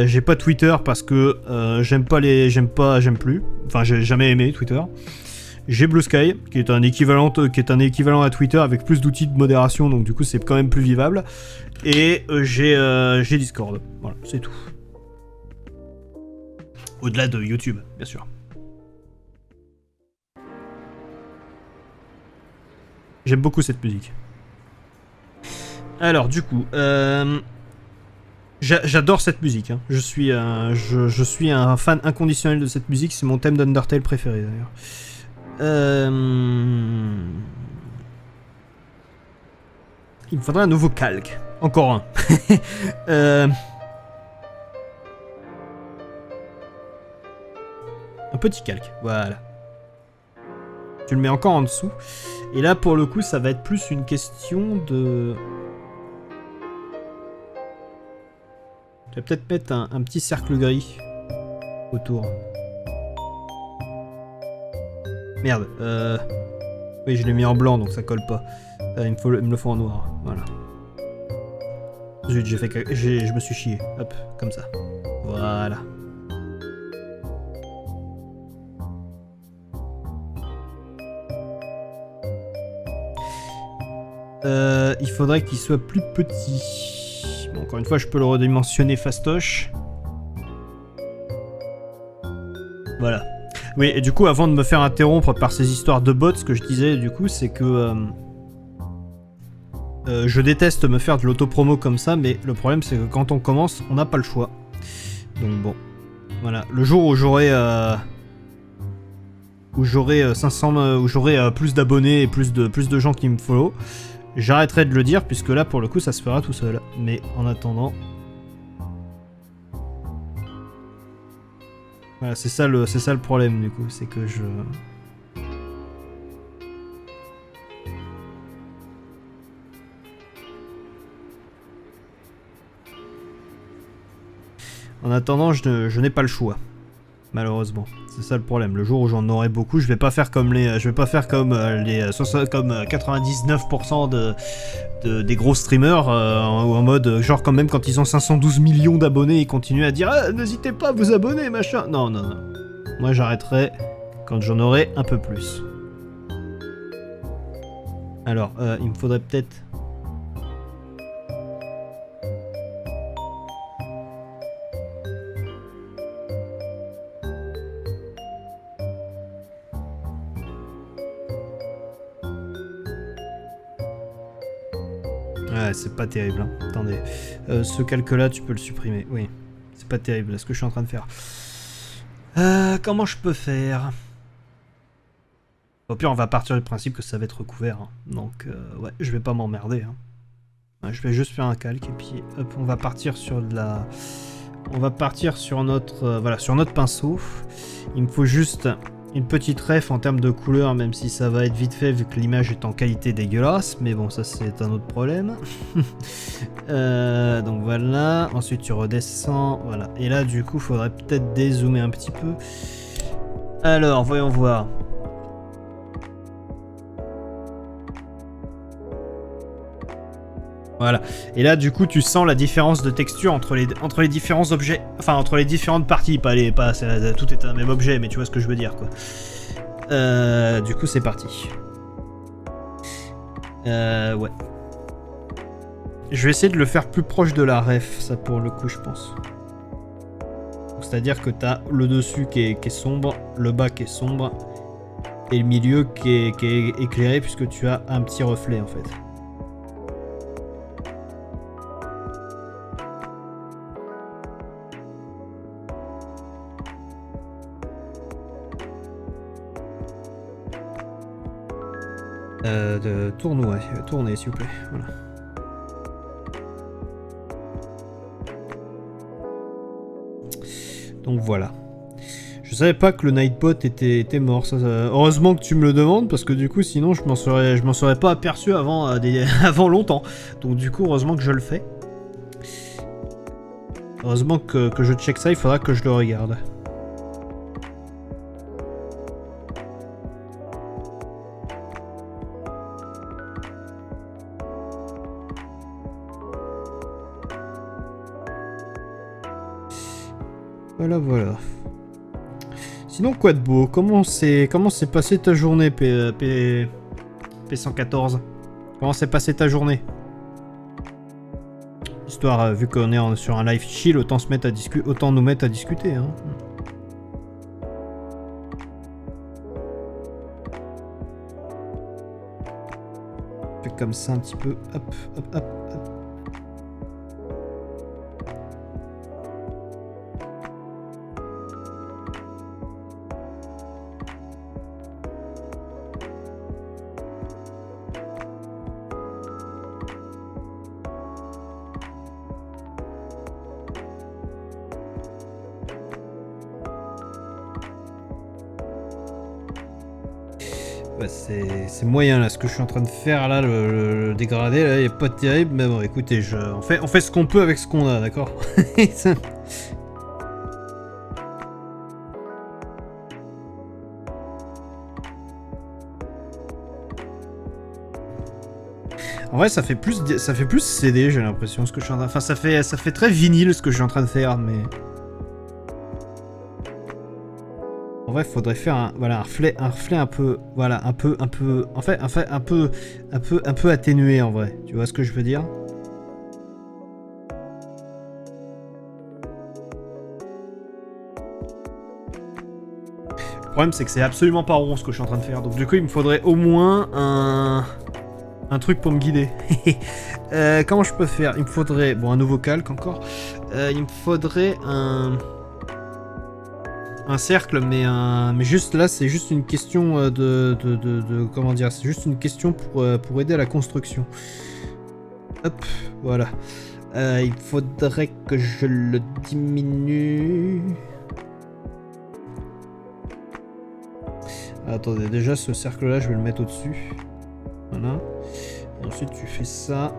J'ai pas Twitter parce que j'aime plus. Enfin, j'ai jamais aimé Twitter. J'ai Blue Sky qui est un équivalent à Twitter avec plus d'outils de modération, donc du coup c'est quand même plus vivable. Et j'ai Discord. Voilà, c'est tout. Au-delà de YouTube, bien sûr. J'aime beaucoup cette musique. Alors, du coup, j'adore cette musique. Hein. Je suis un fan inconditionnel de cette musique. C'est mon thème d'Undertale préféré, d'ailleurs. Il me faudrait un nouveau calque. Encore un. Un petit calque, voilà. Tu le mets encore en dessous. Et là, pour le coup, ça va être plus une question de... Je vais peut-être mettre un petit cercle gris autour. Merde. Oui, je l'ai mis en blanc, donc ça colle pas. Il me le faut en noir. Voilà. Zut, je me suis chié. Hop, comme ça. Voilà. Il faudrait qu'il soit plus petit. Bon, encore une fois, je peux le redimensionner fastoche. Voilà. Oui, et du coup, avant de me faire interrompre par ces histoires de bots, ce que je disais, du coup, c'est que... je déteste me faire de l'autopromo comme ça, mais le problème, c'est que quand on commence, on n'a pas le choix. Donc bon. Voilà. Le jour où j'aurai... où j'aurai plus d'abonnés et plus de gens qui me follow, j'arrêterai de le dire, puisque là, pour le coup, ça se fera tout seul. Mais en attendant... Voilà, c'est ça le problème, du coup, c'est que je... En attendant, je n'ai pas le choix. Malheureusement, c'est ça le problème. Le jour où j'en aurai beaucoup, je vais pas faire comme 99% des gros streamers en mode genre quand même quand ils ont 512 millions d'abonnés, ils continuent à dire ah, n'hésitez pas à vous abonner machin. Non. Moi j'arrêterai quand j'en aurai un peu plus. Alors, il me faudrait peut-être... Ouais, c'est pas terrible, hein. Attendez. Ce calque-là, tu peux le supprimer. Oui, c'est pas terrible, là, ce que je suis en train de faire. Comment je peux faire? Au pire, on va partir du principe que ça va être recouvert. Hein. Donc, ouais, je vais pas m'emmerder. Hein. Ouais, je vais juste faire un calque, et puis, hop, on va partir sur de la... On va partir sur notre... voilà, sur notre pinceau. Il me faut juste une petite ref en termes de couleur, même si ça va être vite fait vu que l'image est en qualité dégueulasse, mais bon, ça c'est un autre problème. Donc voilà, ensuite tu redescends, voilà. Et là du coup, faudrait peut-être dézoomer un petit peu. Alors, voyons voir. Voilà. Et là, du coup, tu sens la différence de texture entre les différents objets. Enfin, entre les différentes parties. Tout est un même objet, mais tu vois ce que je veux dire, quoi. Du coup, c'est parti. Ouais. Je vais essayer de le faire plus proche de la ref, ça, pour le coup, je pense. C'est-à-dire que t'as le dessus qui est sombre, le bas qui est sombre, et le milieu qui est éclairé, puisque tu as un petit reflet, en fait. Tournez s'il vous plaît. Voilà. Donc voilà. Je savais pas que le Nightbot était mort. Heureusement que tu me le demandes parce que du coup sinon je m'en serais pas aperçu avant, avant longtemps. Donc du coup heureusement que je le fais. Heureusement que je check ça, il faudra que je le regarde. Voilà. Sinon, quoi de beau? Comment s'est passée ta journée, P114? Comment s'est passée ta journée? Histoire, vu qu'on est sur un live chill, autant nous mettre à discuter, hein. Fait comme ça un petit peu. Hop. Bah c'est moyen là, ce que je suis en train de faire là, le dégradé là, il est pas terrible, mais bon écoutez, on fait ce qu'on peut avec ce qu'on a, d'accord. En vrai ça fait plus CD, j'ai l'impression, ce que je suis en train... Enfin ça fait très vinyle ce que je suis en train de faire, mais... En vrai, faudrait faire un reflet un peu, voilà, un peu, en fait, un peu atténué en vrai. Tu vois ce que je veux dire? Le problème, c'est que c'est absolument pas rond ce que je suis en train de faire. Donc du coup, il me faudrait au moins un truc pour me guider. Comment je peux faire? Il me faudrait, bon, un nouveau calque encore. Il me faudrait un cercle, mais juste là, c'est juste une question comment dire, c'est juste une question pour aider à la construction. Hop, voilà. Il faudrait que je le diminue. Attendez, déjà ce cercle là, je vais le mettre au-dessus. Voilà. Et ensuite tu fais ça.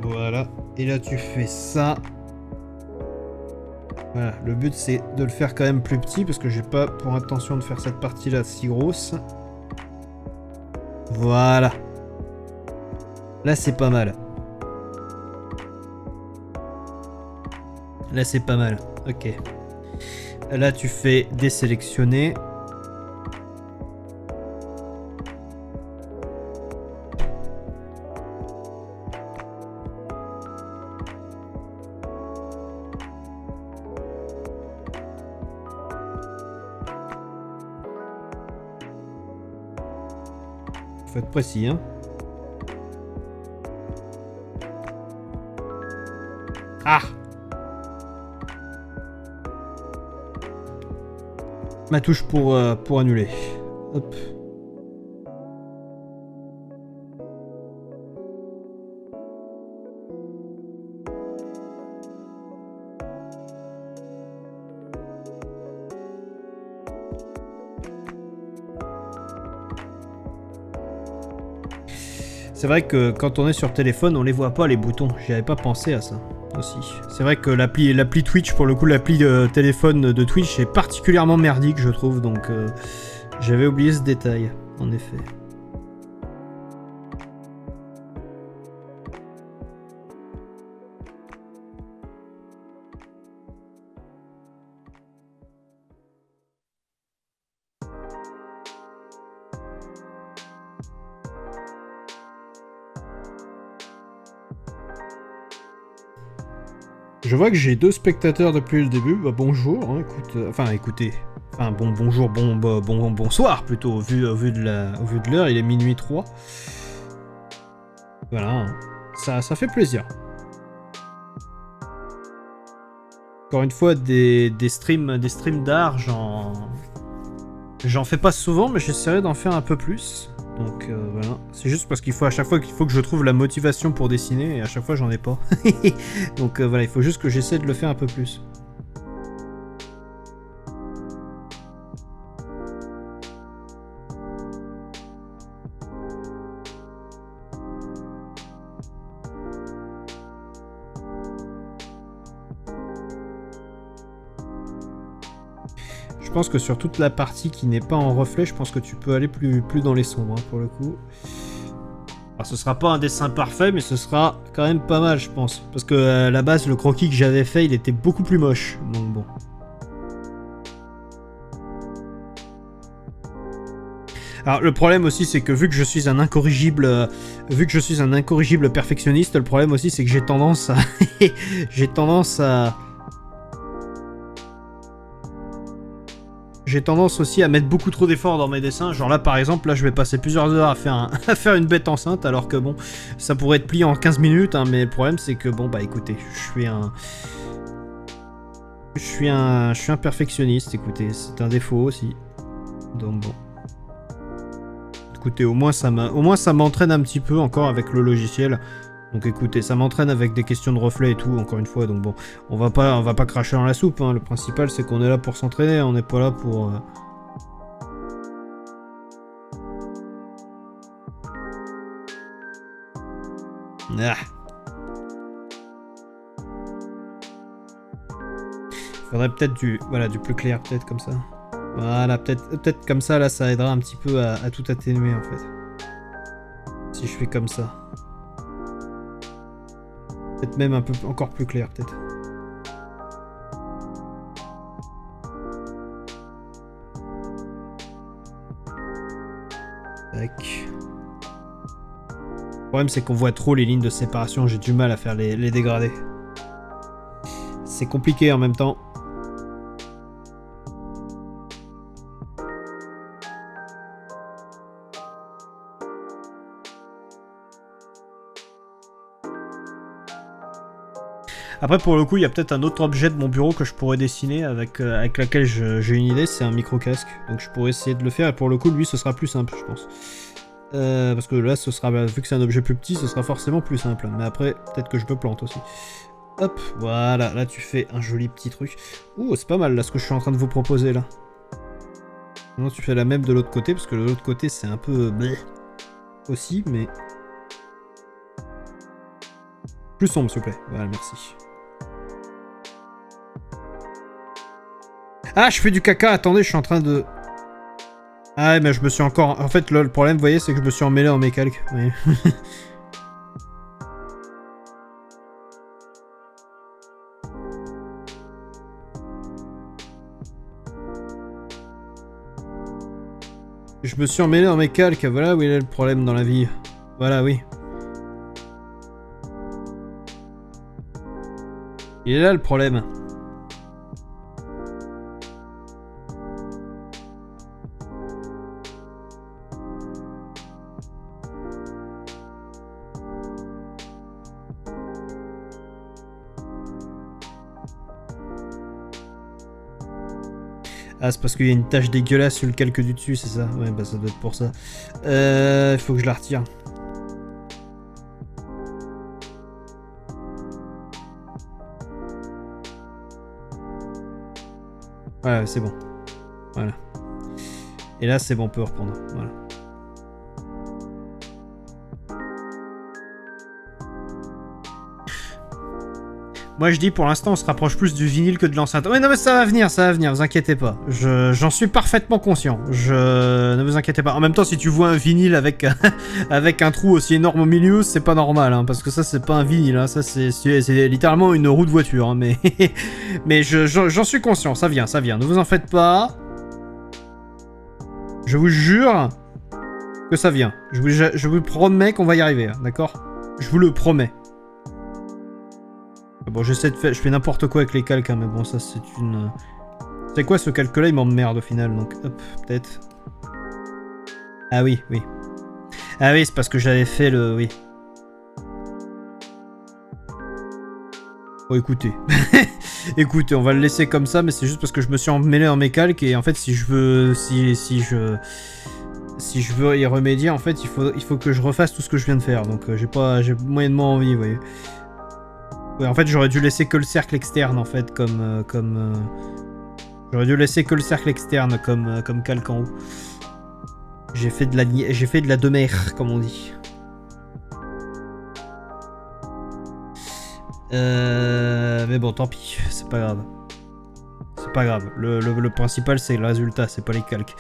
Voilà. Et là tu fais ça. Voilà, le but c'est de le faire quand même plus petit parce que j'ai pas pour intention de faire cette partie là si grosse. Voilà. Là c'est pas mal. Là c'est pas mal. Ok. Là tu fais désélectionner. Faut être précis, hein. Ah! Ma touche pour annuler. Hop. C'est vrai que quand on est sur téléphone, on les voit pas les boutons. J'y avais pas pensé à ça aussi. C'est vrai que l'appli Twitch, pour le coup, l'appli de téléphone de Twitch est particulièrement merdique, je trouve. Donc j'avais oublié ce détail, en effet. Je vois que j'ai 2 spectateurs depuis le début. Bah, bonjour, hein, écoutez. Enfin, bonjour, bonsoir plutôt, au vu de l'heure, il est minuit 3. Voilà, hein. Ça fait plaisir. Encore une fois, des streams d'art, j'en fais pas souvent, mais j'essaierai d'en faire un peu plus. Donc voilà, c'est juste parce qu'il faut à chaque fois qu'il faut que je trouve la motivation pour dessiner et à chaque fois j'en ai pas. Donc voilà, il faut juste que j'essaie de le faire un peu plus. Je pense que sur toute la partie qui n'est pas en reflet, je pense que tu peux aller plus dans les sombres, hein, pour le coup. Alors ce sera pas un dessin parfait, mais ce sera quand même pas mal, je pense. Parce que à la base, le croquis que j'avais fait, il était beaucoup plus moche. Donc bon. Alors le problème aussi, c'est que vu que je suis un incorrigible perfectionniste, le problème aussi, c'est que j'ai tendance aussi à mettre beaucoup trop d'efforts dans mes dessins. Genre là, par exemple, là, je vais passer plusieurs heures à faire une bête enceinte, alors que bon, ça pourrait être plié en 15 minutes, hein, mais le problème, c'est que bon, bah écoutez, je suis un perfectionniste, écoutez, c'est un défaut aussi. Donc bon. Écoutez, au moins ça m'entraîne un petit peu encore avec le logiciel. Donc écoutez, ça m'entraîne avec des questions de reflet et tout, encore une fois. Donc bon, on va pas cracher dans la soupe, hein. Le principal, c'est qu'on est là pour s'entraîner, on n'est pas là pour... Ah. Faudrait peut-être du plus clair, peut-être comme ça. Voilà, peut-être comme ça, là, ça aidera un petit peu à tout atténuer, en fait. Si je fais comme ça. Peut-être même un peu encore plus clair, peut-être. Tac. Le problème, c'est qu'on voit trop les lignes de séparation. J'ai du mal à faire les dégradés. C'est compliqué en même temps. Après, pour le coup, il y a peut-être un autre objet de mon bureau que je pourrais dessiner avec laquelle j'ai une idée, c'est un micro-casque. Donc je pourrais essayer de le faire, et pour le coup, lui, ce sera plus simple, je pense. Parce que là, vu que c'est un objet plus petit, ce sera forcément plus simple. Mais après, peut-être que je me plante aussi. Hop, voilà, là tu fais un joli petit truc. Ouh, c'est pas mal, là, ce que je suis en train de vous proposer, là. Maintenant, tu fais la même de l'autre côté, parce que de l'autre côté, c'est un peu... aussi, mais... Plus sombre, s'il vous plaît. Voilà, merci. Ah, je fais du caca, attendez, je suis en train de... Ah ouais, mais je me suis encore... En fait, là, le problème, vous voyez, c'est que je me suis emmêlé dans mes calques. Oui. Je me suis emmêlé dans mes calques, voilà où il est le problème dans la vie. Voilà, oui. Il est là le problème. Ah, c'est parce qu'il y a une tache dégueulasse sur le calque du dessus, c'est ça? Ouais, bah ça doit être pour ça. Il faut que je la retire. Ouais, c'est bon. Voilà. Et là, c'est bon, on peut reprendre. Voilà. Moi je dis pour l'instant on se rapproche plus du vinyle que de l'enceinte. Ouais non mais ça va venir, vous inquiétez pas. J'en suis parfaitement conscient. Ne vous inquiétez pas. En même temps si tu vois un vinyle avec, avec un trou aussi énorme au milieu, c'est pas normal. Hein, parce que ça c'est pas un vinyle, hein, ça c'est littéralement une roue de voiture. Hein, mais mais j'en suis conscient, ça vient. Ne vous en faites pas. Je vous jure que ça vient. Je vous promets qu'on va y arriver, hein, d'accord? Je vous le promets. Bon, j'essaie de faire... Je fais n'importe quoi avec les calques, hein, mais bon, ça, c'est une... C'est quoi, ce calque-là? Il m'emmerde, au final, donc... Hop, peut-être... Ah oui. Ah oui, c'est parce que j'avais fait le... Oui. Bon, écoutez. Écoutez, on va le laisser comme ça, mais c'est juste parce que je me suis emmêlé en mes calques, et en fait, si je veux... Si je veux y remédier, en fait, il faut que je refasse tout ce que je viens de faire, donc j'ai moyennement envie, vous voyez. Ouais, en fait, j'aurais dû laisser que le cercle externe, en fait, j'aurais dû laisser que le cercle externe comme calque en haut. J'ai fait de la demeure, comme on dit. Mais bon, tant pis, c'est pas grave. C'est pas grave. Le principal, c'est le résultat, c'est pas les calques.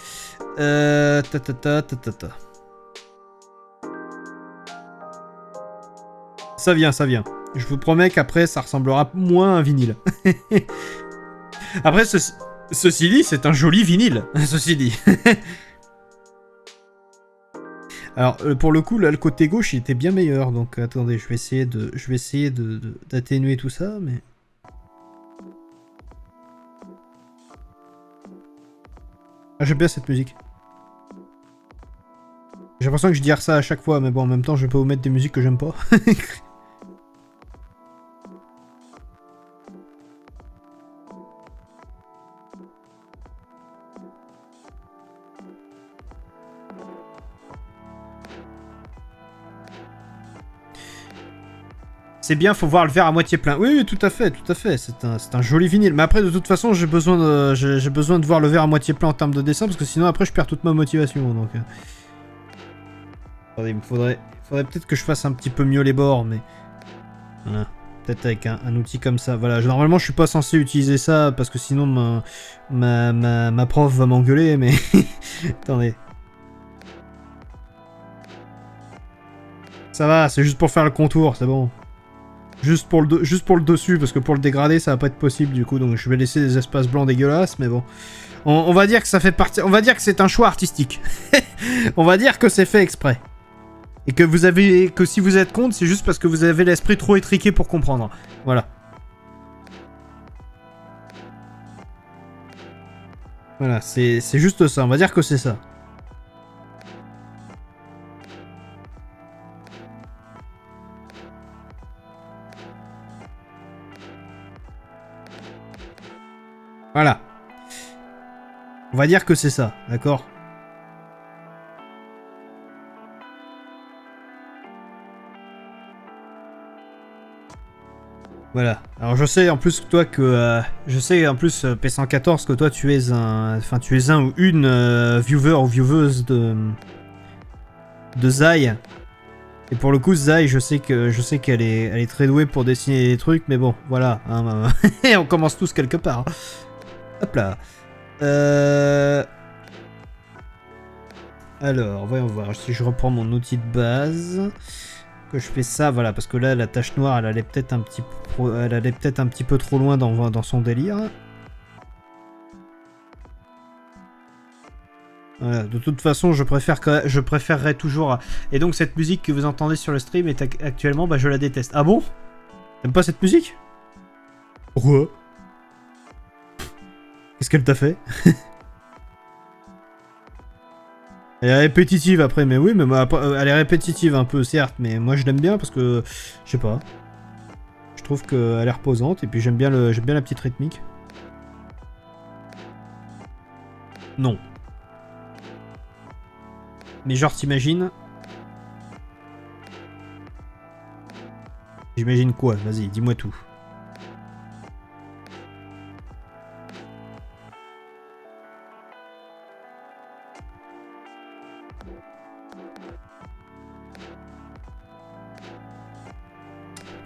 Ça vient. Je vous promets qu'après, ça ressemblera moins à un vinyle. Après, ceci dit, c'est un joli vinyle, ceci dit. Alors, pour le coup, là, le côté gauche, il était bien meilleur. Donc, attendez, je vais essayer d'atténuer tout ça, mais... Ah, j'aime bien cette musique. J'ai l'impression que je dis ça à chaque fois, mais bon, en même temps, je vais pas vous mettre des musiques que j'aime pas. C'est bien, faut voir le verre à moitié plein. Oui, tout à fait. C'est un joli vinyle. Mais après, de toute façon, j'ai besoin de voir le verre à moitié plein en termes de dessin, parce que sinon, après, je perds toute ma motivation. Donc, attendez, il faudrait peut-être que je fasse un petit peu mieux les bords, mais... Voilà. Peut-être avec un outil comme ça. Voilà, normalement, je suis pas censé utiliser ça, parce que sinon, ma prof va m'engueuler, mais... Attendez. Ça va, c'est juste pour faire le contour, c'est bon. Juste pour le dessus, parce que pour le dégradé, ça va pas être possible du coup, donc je vais laisser des espaces blancs dégueulasses, mais bon. On va dire que ça fait partie... On va dire que c'est un choix artistique. On va dire que c'est fait exprès. Et que si vous êtes contre, c'est juste parce que vous avez l'esprit trop étriqué pour comprendre. Voilà. Voilà, c'est juste ça, on va dire que c'est ça. Voilà. On va dire que c'est ça, d'accord? Voilà. Alors je sais en plus que toi que... P114 que toi tu es un... Enfin tu es un ou une viewer ou vieweuse de Zai. Et pour le coup Zai, je sais qu'elle est très douée pour dessiner des trucs, mais bon, voilà. Hein, on commence tous quelque part. Hop là. Alors, voyons voir. Si je reprends mon outil de base, que je fais ça, voilà, parce que là, la tache noire, elle allait peut-être un petit peu trop loin dans son délire. Voilà, de toute façon, je préférerais toujours... Et donc, cette musique que vous entendez sur le stream est actuellement, bah, je la déteste. Ah bon? T'aimes pas cette musique? Pourquoi? Qu'est-ce qu'elle t'a fait? Elle est répétitive après, mais oui, mais elle est répétitive un peu, certes, mais moi je l'aime bien parce que, je sais pas, je trouve qu'elle est reposante et puis j'aime bien la petite rythmique. Non. Mais genre t'imagines? J'imagine quoi? Vas-y, dis-moi tout.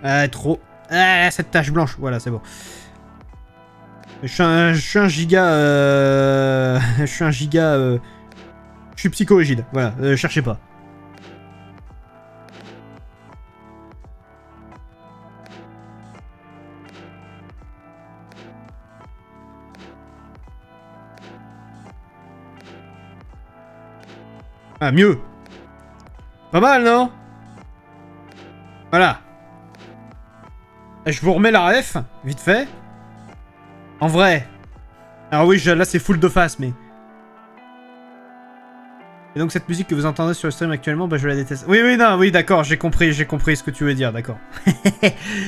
Ah, trop... Ah, cette tache blanche. Voilà, c'est bon. Je suis un giga... je suis un giga... je suis psycho-rigide. Voilà, cherchez pas. Ah, mieux. Pas mal, non? Voilà. Je vous remets la ref, vite fait. En vrai. Alors oui, là c'est full de face, mais... Et donc cette musique que vous entendez sur le stream actuellement, bah je la déteste. Oui, oui, non, oui, d'accord, j'ai compris ce que tu veux dire, d'accord.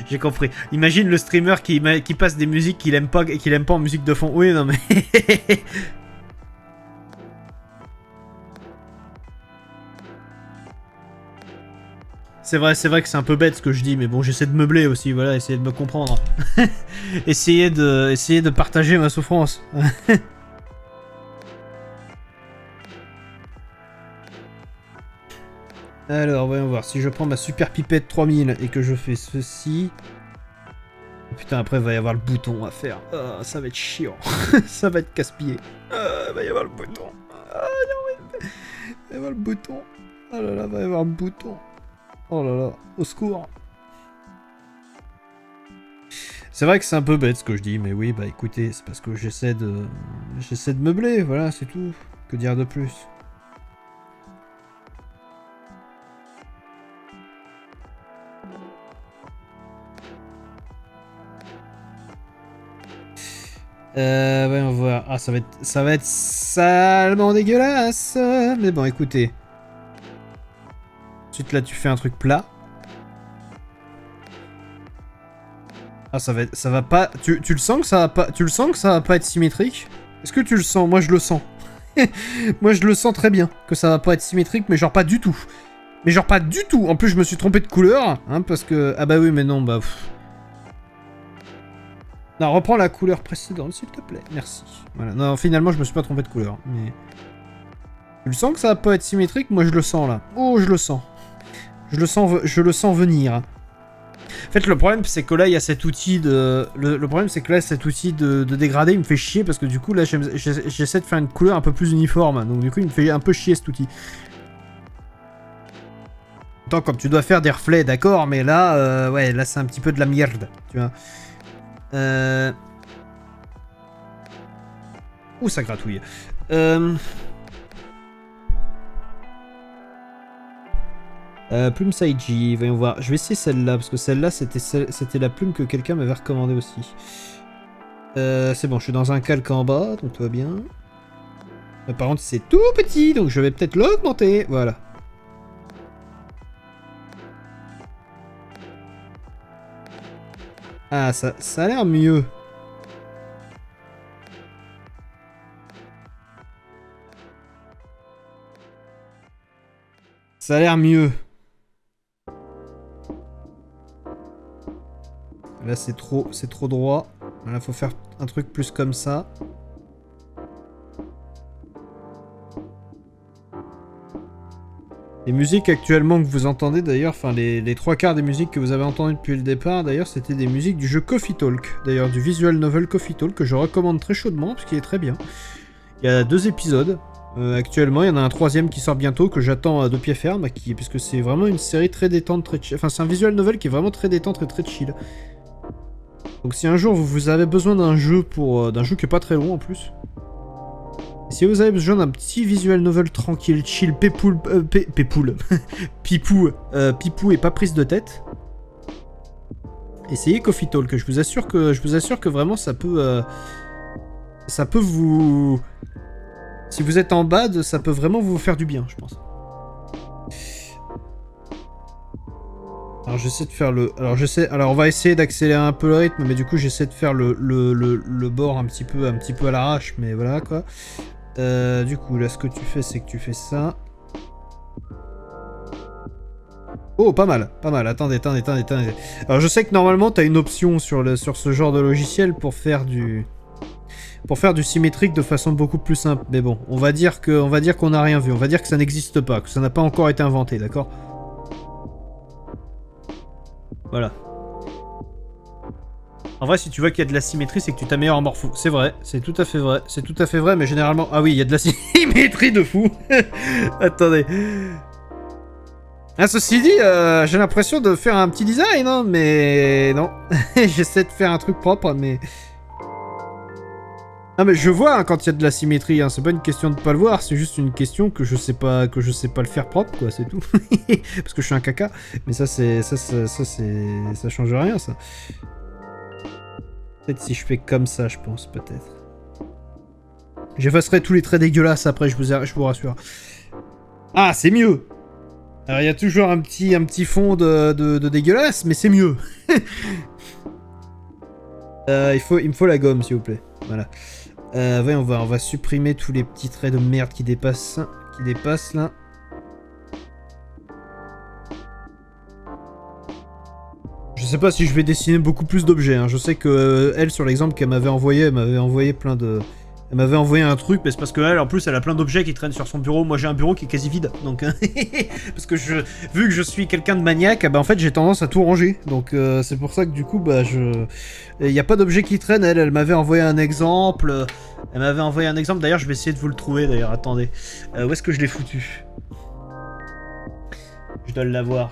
J'ai compris. Imagine le streamer qui passe des musiques qu'il aime pas en musique de fond. Oui, non, mais... C'est vrai que c'est un peu bête ce que je dis, mais bon, j'essaie de meubler aussi, voilà, essayer de me comprendre. essayer de partager ma souffrance. Alors, voyons voir, si je prends ma super pipette 3000 et que je fais ceci... Oh, putain, après, il va y avoir le bouton à faire. Oh, ça va être chiant. Ça va être casse-pied. Il va y avoir le bouton. Il va y avoir le bouton. Oh là là, il va y avoir le bouton. Oh là là, au secours. C'est vrai que c'est un peu bête ce que je dis, mais oui, bah écoutez, c'est parce que j'essaie de meubler, voilà, c'est tout. Que dire de plus? Voyons voir. Ah, ça va être salement dégueulasse. Mais bon, écoutez. Ensuite, là, tu fais un truc plat. Ah, ça va pas... Tu le sens que ça va pas... Tu le sens que ça va pas être symétrique? Est-ce que tu le sens? Moi, je le sens. Moi, je le sens très bien. Que ça va pas être symétrique, mais genre pas du tout. Mais genre pas du tout. En plus, je me suis trompé de couleur. Hein, parce que... Ah bah oui, mais non, bah... Non, reprends la couleur précédente, s'il te plaît. Merci. Voilà. Non, finalement, je me suis pas trompé de couleur. Mais... Tu le sens que ça va pas être symétrique? Moi, je le sens, là. Oh, je le sens. Je le sens venir. En fait, le problème, c'est que là, il y a cet outil de... Le problème, c'est que là, cet outil de dégradé, il me fait chier, parce que du coup, là, j'essaie de faire une couleur un peu plus uniforme. Donc, du coup, il me fait un peu chier, cet outil. Tant comme tu dois faire des reflets, d'accord, mais là, ouais, là, c'est un petit peu de la merde, tu vois. Ouh, ça gratouille. Plume Saiji, voyons voir. Je vais essayer celle-là, parce que celle-là, c'était la plume que quelqu'un m'avait recommandée aussi. C'est bon, je suis dans un calque en bas, donc tout va bien. Par contre, c'est tout petit, donc je vais peut-être l'augmenter. Voilà. Ah, ça a l'air mieux. Ça a l'air mieux. Là, c'est trop droit. Là, faut faire un truc plus comme ça. Les musiques actuellement que vous entendez, d'ailleurs, enfin, les trois quarts des musiques que vous avez entendues depuis le départ, d'ailleurs, c'était des musiques du jeu Coffee Talk. D'ailleurs, du visual novel Coffee Talk, que je recommande très chaudement, parce qu'il est très bien. Il y a 2 épisodes. Actuellement, il y en a un 3e qui sort bientôt, que j'attends de pied ferme, puisque c'est vraiment une série très détente, très chill. Enfin, c'est un visual novel qui est vraiment très détente et très chill. Donc si un jour vous avez besoin d'un jeu d'un jeu qui est pas très long en plus. Et si vous avez besoin d'un petit visual novel tranquille, chill, pépoule, pipou et pas prise de tête, essayez Coffee Talk, que je vous assure que vraiment ça peut vous... Si vous êtes en bad, ça peut vraiment vous faire du bien, je pense. Alors j'essaie de faire le... Alors on va essayer d'accélérer un peu le rythme, mais du coup j'essaie de faire le bord un petit peu à l'arrache, mais voilà quoi. Du coup là ce que tu fais, c'est que tu fais ça. Oh, pas mal. Attendez. Alors je sais que normalement t'as une option sur ce genre de logiciel pour faire du symétrique de façon beaucoup plus simple. Mais bon, on va dire qu'on n'a rien vu. On va dire que ça n'existe pas, que ça n'a pas encore été inventé, d'accord ? Voilà. En vrai, si tu vois qu'il y a de la symétrie, c'est que tu t'améliores en morpho. C'est vrai, c'est tout à fait vrai. C'est tout à fait vrai, mais généralement... Ah oui, il y a de la symétrie de fou. Attendez. Ah, ceci dit, j'ai l'impression de faire un petit design, hein, mais... Non. J'essaie de faire un truc propre, mais... Ah mais je vois hein, quand il y a de la symétrie, hein. C'est pas une question de pas le voir, c'est juste une question que je sais pas le faire propre, quoi, c'est tout. Parce que je suis un caca. Mais ça change rien, ça. Peut-être si je fais comme ça, je pense, peut-être. J'effacerai tous les traits dégueulasses après, je vous rassure. Ah, c'est mieux. Alors il y a toujours un petit fond de dégueulasse, mais c'est mieux. Il me faut la gomme, s'il vous plaît. Voilà. Ouais, on va supprimer tous les petits traits de merde qui dépassent là. Je sais pas si je vais dessiner beaucoup plus d'objets. Hein. Je sais que elle, sur l'exemple qu'elle m'avait envoyé, elle m'avait envoyé plein de... Elle m'avait envoyé un truc, mais c'est parce qu'elle, en plus, elle a plein d'objets qui traînent sur son bureau. Moi, j'ai un bureau qui est quasi vide, donc... parce que vu que je suis quelqu'un de maniaque, bah, en fait, j'ai tendance à tout ranger. Donc, c'est pour ça que, du coup, bah, il n'y a pas d'objets qui traînent. Elle m'avait envoyé un exemple. D'ailleurs, je vais essayer de vous le trouver, d'ailleurs. Attendez. Où est-ce que je l'ai foutu? Je dois l'avoir.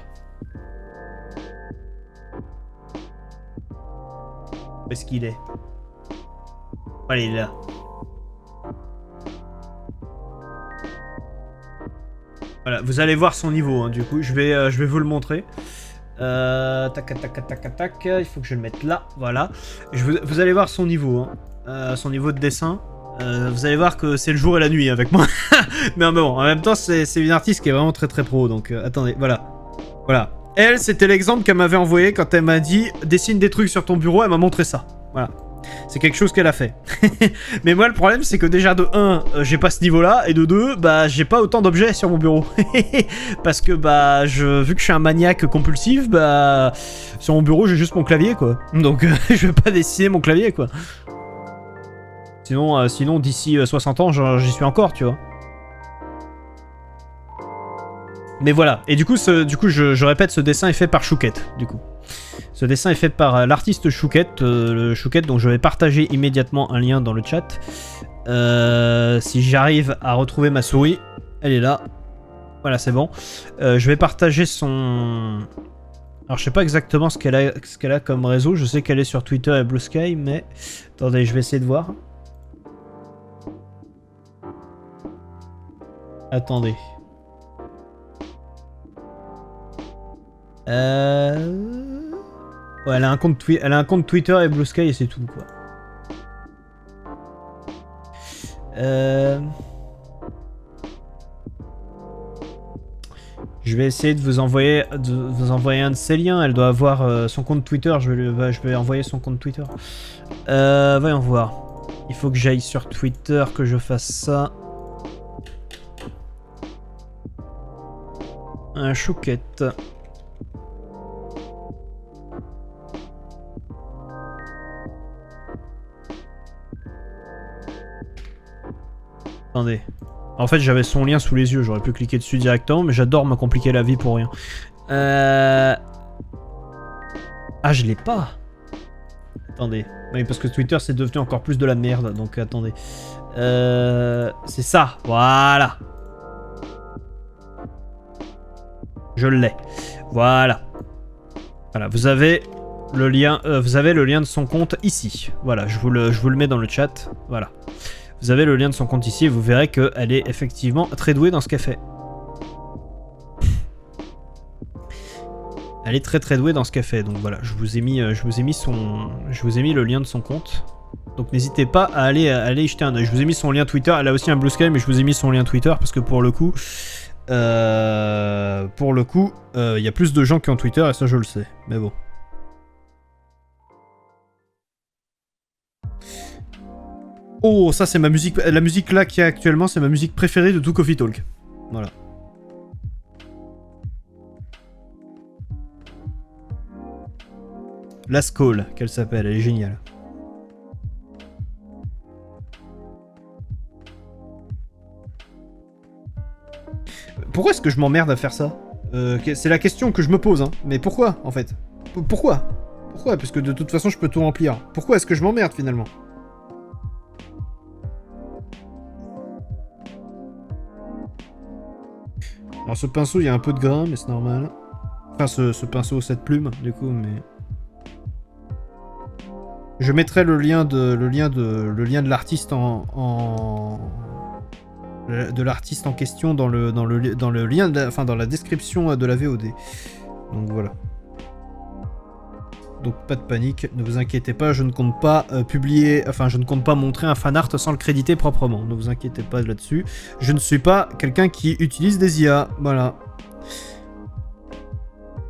Où est-ce qu'il est? Allez, il est là. Voilà, vous allez voir son niveau, hein, du coup, je vais vous le montrer. Tac, il faut que je le mette là, voilà. Vous allez voir son niveau, hein, son niveau de dessin. Vous allez voir que c'est le jour et la nuit avec moi. Mais bon, en même temps, c'est une artiste qui est vraiment très très pro, donc attendez, voilà. Voilà. Elle, c'était l'exemple qu'elle m'avait envoyé quand elle m'a dit « Dessine des trucs sur ton bureau », elle m'a montré ça. Voilà. C'est quelque chose qu'elle a fait. Mais moi, le problème, c'est que déjà, de 1, j'ai pas ce niveau-là, et de 2, bah, j'ai pas autant d'objets sur mon bureau. Parce que, bah, vu que je suis un maniaque compulsif, bah, sur mon bureau, j'ai juste mon clavier, quoi. Donc, je vais pas dessiner mon clavier, quoi. Sinon d'ici 60 ans, j'y suis encore, tu vois. Mais voilà. Et du coup, je répète, ce dessin est fait par Chouquette, du coup. Ce dessin est fait par l'artiste Chouquette, dont je vais partager immédiatement un lien dans le chat. Si j'arrive à retrouver ma souris, elle est là. Voilà, c'est bon. Je vais partager son... Alors, je sais pas exactement ce qu'elle a comme réseau. Je sais qu'elle est sur Twitter et Blue Sky, mais... Attendez, je vais essayer de voir. Attendez. Ouais, elle a un compte Twitter et Blue Sky et c'est tout, quoi. Je vais essayer de vous envoyer un de ses liens. Elle doit avoir son compte Twitter. Je vais envoyer son compte Twitter. Voyons voir. Il faut que j'aille sur Twitter, que je fasse ça. Un Chouquette. Attendez. En fait, j'avais son lien sous les yeux, j'aurais pu cliquer dessus directement, mais j'adore me compliquer la vie pour rien. Ah, je l'ai pas. Attendez. Oui, parce que Twitter, c'est devenu encore plus de la merde, donc attendez. C'est ça, voilà. Je l'ai. Voilà. Voilà, vous avez le lien de son compte ici. Voilà, je vous le mets dans le chat. Voilà. Vous avez le lien de son compte ici et vous verrez qu'elle est effectivement très douée dans ce qu'elle fait. Elle est très très douée dans ce qu'elle fait. Donc voilà, je vous ai mis le lien de son compte. Donc n'hésitez pas à aller y jeter un oeil. Je vous ai mis son lien Twitter. Elle a aussi un Blue Sky, mais je vous ai mis son lien Twitter parce que pour le coup, il y a plus de gens qui ont Twitter et ça je le sais. Mais bon. Oh, ça c'est ma musique. La musique là qu'il y a actuellement, c'est ma musique préférée de tout Coffee Talk. Voilà. La Skull, qu'elle s'appelle, elle est géniale. Pourquoi est-ce que je m'emmerde à faire ça? C'est la question que je me pose, hein. Mais pourquoi, en fait? Pourquoi? Pourquoi? Parce que de toute façon, je peux tout remplir. Pourquoi est-ce que je m'emmerde, finalement? Alors, ce pinceau, il y a un peu de grain, mais c'est normal. Enfin, ce pinceau, cette plume, du coup, mais... Je mettrai le lien de l'artiste de l'artiste en question dans le lien, enfin dans la description de la VOD. Donc voilà. Donc pas de panique, ne vous inquiétez pas, je ne compte pas publier, enfin je ne compte pas montrer un fanart sans le créditer proprement. Ne vous inquiétez pas là-dessus. Je ne suis pas quelqu'un qui utilise des IA, voilà.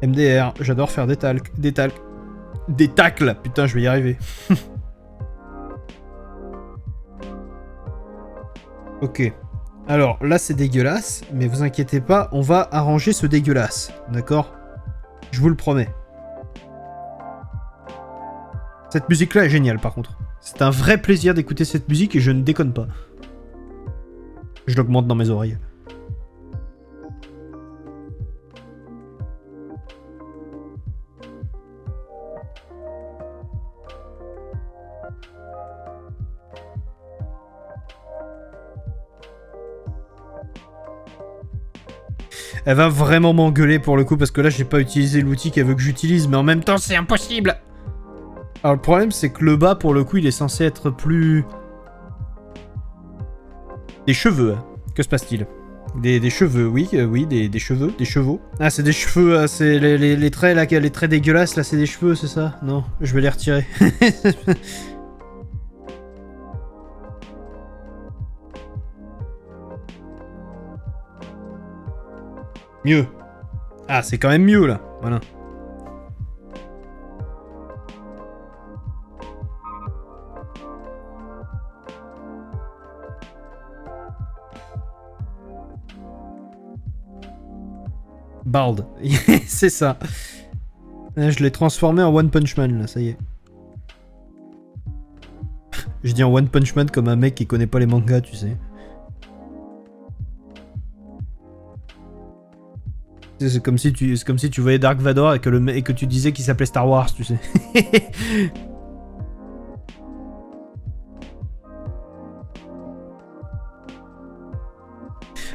MDR, j'adore faire des tacles, putain je vais y arriver. Ok. Alors là c'est dégueulasse, mais vous inquiétez pas, on va arranger ce dégueulasse, d'accord? Je vous le promets. Cette musique-là est géniale par contre. C'est un vrai plaisir d'écouter cette musique et je ne déconne pas. Je l'augmente dans mes oreilles. Elle va vraiment m'engueuler pour le coup parce que là j'ai pas utilisé l'outil qu'elle veut que j'utilise, mais en même temps c'est impossible. Alors le problème c'est que le bas pour le coup il est censé être plus... Des cheveux, hein. Que se passe-t-il? Des cheveux, oui, oui, des cheveux, des chevaux. Ah c'est des cheveux, c'est les traits là, les traits dégueulasses là, c'est des cheveux, c'est ça? Non, je vais les retirer. Mieux. Ah, c'est quand même mieux, là. Voilà. Bald. C'est ça. Je l'ai transformé en One Punch Man, là, ça y est. Je dis en One Punch Man comme un mec qui connaît pas les mangas, tu sais. C'est comme si tu voyais Dark Vador et que tu disais qu'il s'appelait Star Wars, tu sais.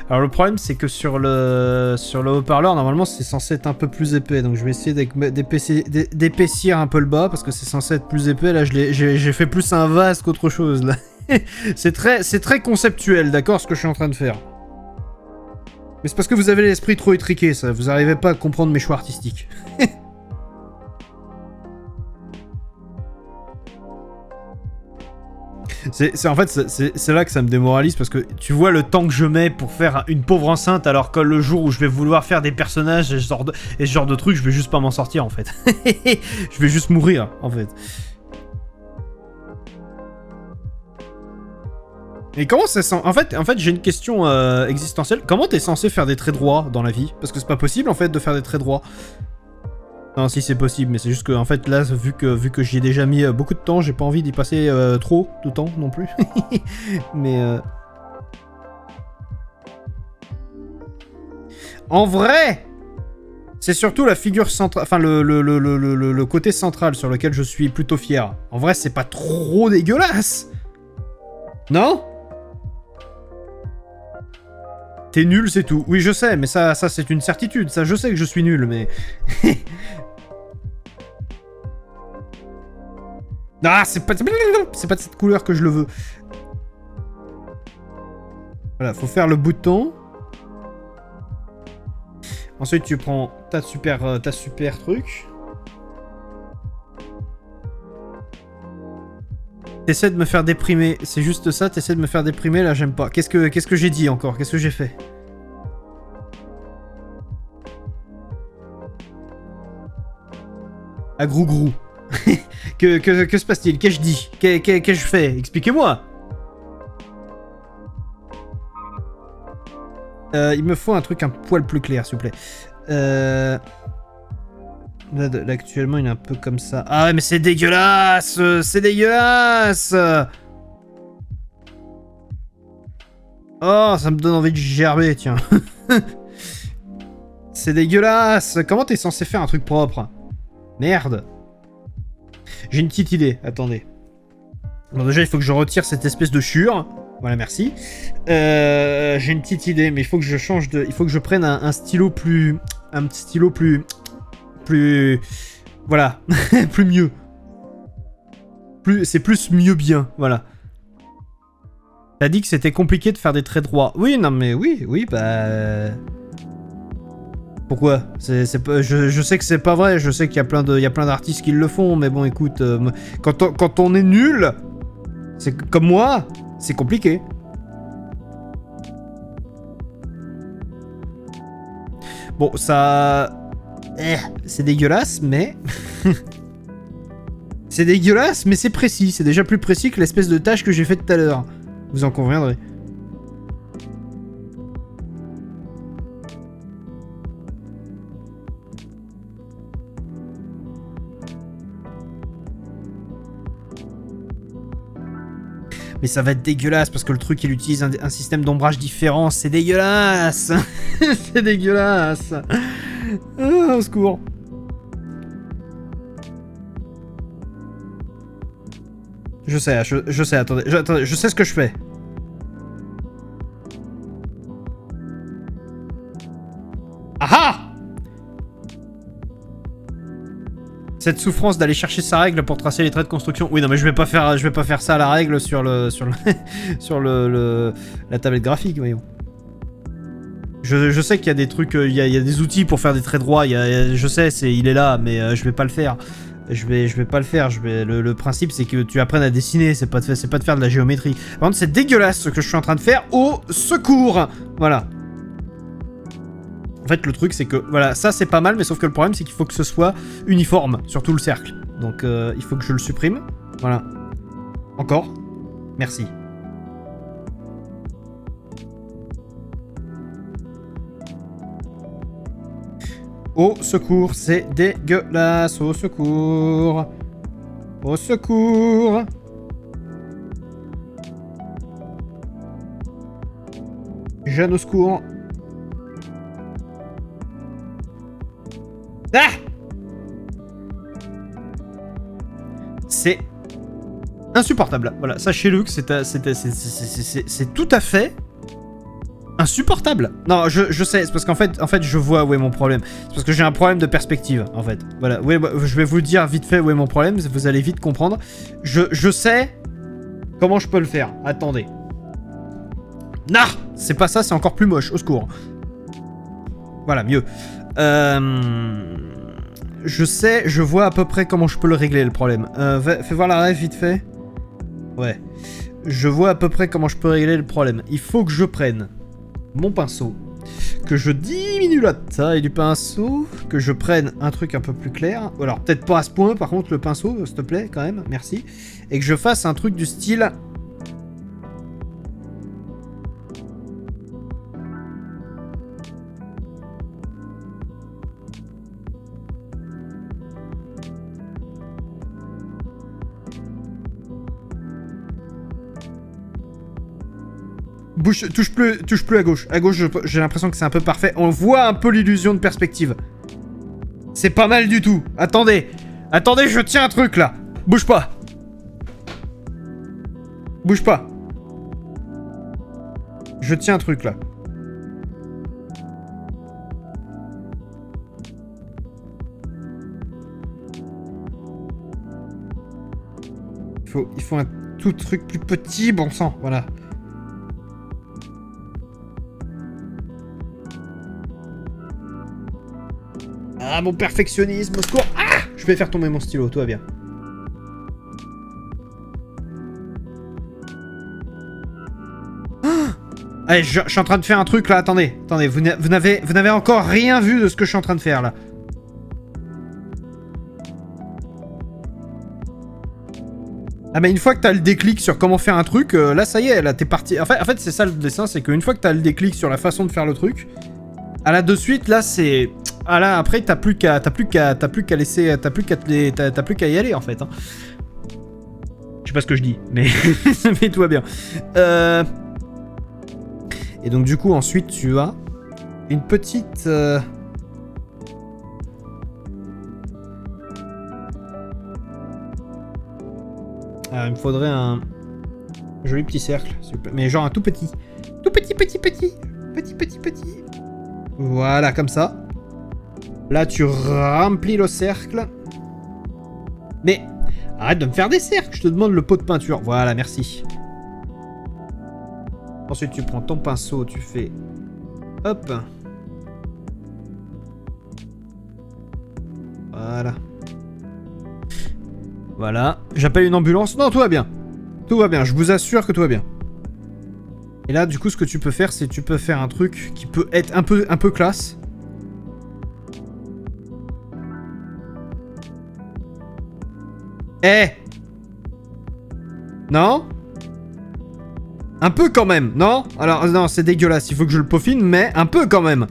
Alors le problème c'est que sur le haut-parleur normalement c'est censé être un peu plus épais, donc je vais essayer d'épaissir un peu le bas parce que c'est censé être plus épais. Là j'ai fait plus un vase qu'autre chose là. C'est très conceptuel, d'accord, ce que je suis en train de faire. Mais c'est parce que vous avez l'esprit trop étriqué, ça. Vous n'arrivez pas à comprendre mes choix artistiques. En fait, c'est là que ça me démoralise, parce que tu vois le temps que je mets pour faire une pauvre enceinte, alors que le jour où je vais vouloir faire des personnages et ce genre de trucs, je vais juste pas m'en sortir, en fait. Je vais juste mourir, en fait. Et comment ça sent... En fait j'ai une question existentielle. Comment t'es censé faire des traits droits dans la vie? Parce que c'est pas possible, en fait, de faire des traits droits. Non, si c'est possible, mais c'est juste que, en fait, là, vu que j'y ai déjà mis beaucoup de temps, j'ai pas envie d'y passer trop de temps non plus. Mais... En vrai, c'est surtout la figure centrale, enfin le côté central sur lequel je suis plutôt fier. En vrai, c'est pas trop dégueulasse. Non? T'es nul, c'est tout. Oui, je sais, mais ça c'est une certitude. Ça, je sais que je suis nul, mais... Ah, c'est pas de cette couleur que je le veux. Voilà, faut faire le bouton. Ensuite, tu prends ta super truc. T'essaies de me faire déprimer, c'est juste ça, t'essaies de me faire déprimer, là j'aime pas. Qu'est-ce que j'ai dit encore? Qu'est-ce que j'ai fait? Ah, grou. que se passe-t-il? Qu'ai-je dit? Qu'ai-je fait? Expliquez-moi. Il me faut un truc un poil plus clair, s'il vous plaît. Là, actuellement, il est un peu comme ça. Ah, mais c'est dégueulasse! C'est dégueulasse! Oh, ça me donne envie de gerber, tiens. C'est dégueulasse! Comment t'es censé faire un truc propre? Merde! J'ai une petite idée, attendez. Bon, déjà, il faut que je retire cette espèce de chure. Voilà, merci. J'ai une petite idée, mais il faut que je change de... Il faut que je prenne un stylo plus... Un petit stylo plus... Voilà. Plus mieux. C'est plus mieux bien, voilà. T'as dit que c'était compliqué de faire des traits droits. Oui, non mais oui, bah... Pourquoi je sais que c'est pas vrai, je sais qu'il y a plein d'artistes qui le font, mais bon, écoute, quand on est nul, c'est comme moi, c'est compliqué. Bon, ça... c'est dégueulasse, mais... c'est dégueulasse, mais c'est précis. C'est déjà plus précis que l'espèce de tâche que j'ai faite tout à l'heure. Vous en conviendrez. Mais ça va être dégueulasse parce que le truc il utilise un système d'ombrage différent. C'est dégueulasse. C'est dégueulasse. Ah, au secours. Je sais, attendez, je sais ce que je fais. Ah! Cette souffrance d'aller chercher sa règle pour tracer les traits de construction. Oui, non, mais je vais pas faire ça à la règle sur la tablette graphique, voyons. Je sais qu'il y a des trucs, il y a des outils pour faire des traits droits. Je sais, il est là, mais je vais pas le faire. Je vais pas le faire. Le principe, c'est que tu apprennes à dessiner. C'est pas de faire de la géométrie. Par contre, c'est dégueulasse ce que je suis en train de faire. Au secours! Voilà. En fait, le truc, c'est que, voilà, ça, c'est pas mal, mais sauf que le problème, c'est qu'il faut que ce soit uniforme sur tout le cercle. Donc, il faut que je le supprime. Voilà. Encore. Merci. Au secours, c'est dégueulasse. Au secours. Au secours. Jeanne au secours. Ah! C'est insupportable. Voilà, sachez-le que c'est tout à fait insupportable. Non, je sais, c'est parce qu'en fait, je vois où est mon problème. C'est parce que j'ai un problème de perspective, en fait. Voilà, ouais, je vais vous dire vite fait où est mon problème, vous allez vite comprendre. Je sais comment je peux le faire. Attendez. Non! C'est pas ça, c'est encore plus moche, au secours. Voilà, mieux. Je vois à peu près comment je peux le régler, le problème. Fais voir la rêve vite fait. Ouais. Je vois à peu près comment je peux régler le problème. Il faut que je prenne mon pinceau, que je diminue la taille du pinceau, que je prenne un truc un peu plus clair. Alors, peut-être pas à ce point, par contre, le pinceau, s'il te plaît, quand même, merci. Et que je fasse un truc du style... touche plus à gauche. À gauche, j'ai l'impression que c'est un peu parfait. On voit un peu l'illusion de perspective. C'est pas mal du tout. Attendez. Attendez, je tiens un truc, là. Bouge pas. Bouge pas. Je tiens un truc, là. Il faut un tout truc plus petit, bon sang, voilà. Ah, mon perfectionnisme, au secours. Ah! Je vais faire tomber mon stylo, tout va bien. Ah! Allez, je suis en train de faire un truc, là, attendez. Attendez, vous n'avez encore rien vu de ce que je suis en train de faire, là. Ah bah une fois que t'as le déclic sur comment faire un truc, là ça y est, là t'es parti. En fait c'est ça le dessin, c'est qu'une fois que t'as le déclic sur la façon de faire le truc, à là de suite là c'est... Ah là après t'as plus qu'à laisser... T'as plus qu'à y aller en fait. Hein. Je sais pas ce que je dis, mais, mais tout va bien. Et donc du coup ensuite tu as une petite... Alors, il me faudrait un joli petit cercle, s'il vous plaît. Mais genre un tout petit. Tout petit. Petit. Voilà, comme ça. Là, tu remplis le cercle. Mais arrête de me faire des cercles. Je te demande le pot de peinture. Voilà, merci. Ensuite, tu prends ton pinceau, tu fais... Hop. Voilà. Voilà. J'appelle une ambulance. Non, tout va bien. Tout va bien. Je vous assure que tout va bien. Et là, du coup, ce que tu peux faire, c'est tu peux faire un truc qui peut être un peu classe. Eh! Non? Un peu quand même, non? Alors, non, c'est dégueulasse. Il faut que je le peaufine, mais un peu quand même.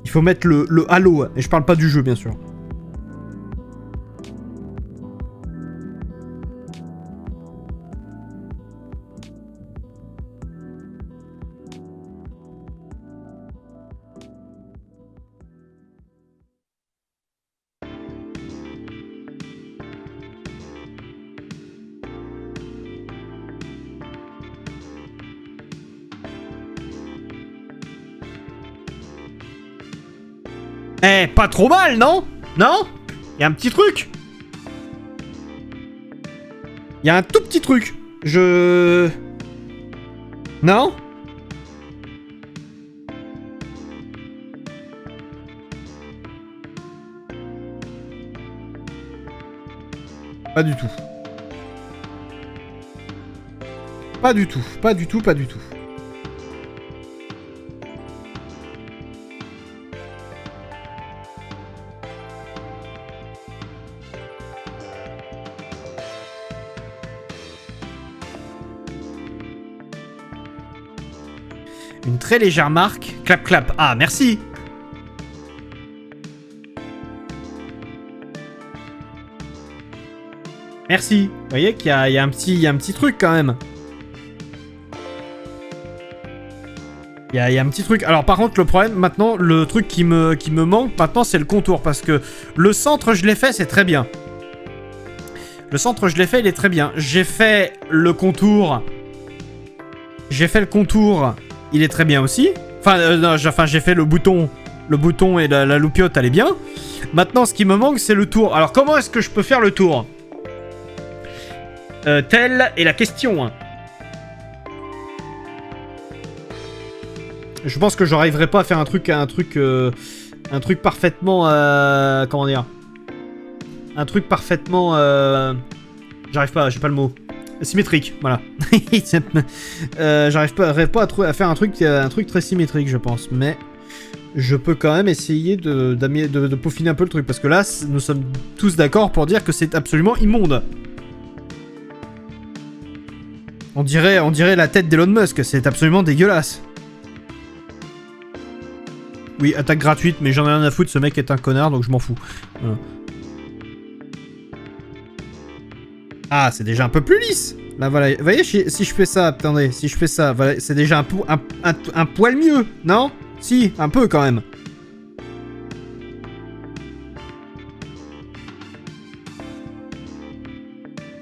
Il faut mettre le halo. Et je parle pas du jeu, bien sûr. Eh, pas trop mal, non? Non? Il y a un petit truc. Il y a un tout petit truc. Non? Pas du tout. Pas du tout. Pas du tout, pas du tout. Une très légère marque. Clap, clap. Ah, merci. Merci. Vous voyez qu'il y a un petit truc quand même. Il y a un petit truc. Alors par contre, le problème, maintenant, le truc qui me manque, maintenant, c'est le contour. Parce que le centre, je l'ai fait, c'est très bien. Le centre, je l'ai fait, il est très bien. J'ai fait le contour. Il est très bien aussi. Enfin, j'ai fait le bouton. Le bouton et la loupiote, elle est bien. Maintenant, ce qui me manque, c'est le tour. Alors, comment est-ce que je peux faire le tour? Telle est la question. Je pense que j'arriverai pas à faire un truc parfaitement... comment dire? Un truc parfaitement... J'arrive pas, j'ai pas le mot. Symétrique, voilà. J'arrive pas à faire un truc très symétrique, je pense. Mais je peux quand même essayer de peaufiner un peu le truc. Parce que là, nous sommes tous d'accord pour dire que c'est absolument immonde. On dirait la tête d'Elon Musk, c'est absolument dégueulasse. Oui, attaque gratuite, mais j'en ai rien à foutre, ce mec est un connard, donc je m'en fous. Voilà. Ah, c'est déjà un peu plus lisse. Là, voilà. Vous voyez, si je fais ça, attendez, si je fais ça, voilà, c'est déjà un poil mieux, non? Si, un peu quand même.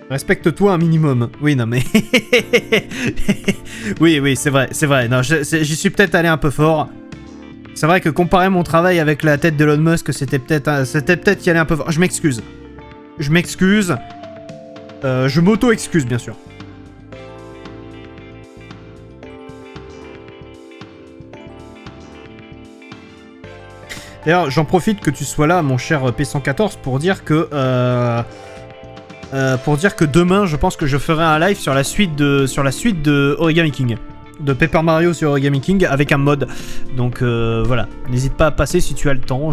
Respecte-toi un minimum. Oui, non, mais... oui, c'est vrai. Non, j'y suis peut-être allé un peu fort. C'est vrai que comparer mon travail avec la tête d'Elon Musk, c'était peut-être y aller un peu fort. Je m'excuse. Je m'auto-excuse, bien sûr. D'ailleurs, j'en profite que tu sois là, mon cher P114, pour dire que demain, je pense que je ferai un live sur la suite de Origami King. De Paper Mario sur Origami King avec un mod. Donc voilà, n'hésite pas à passer si tu as le temps.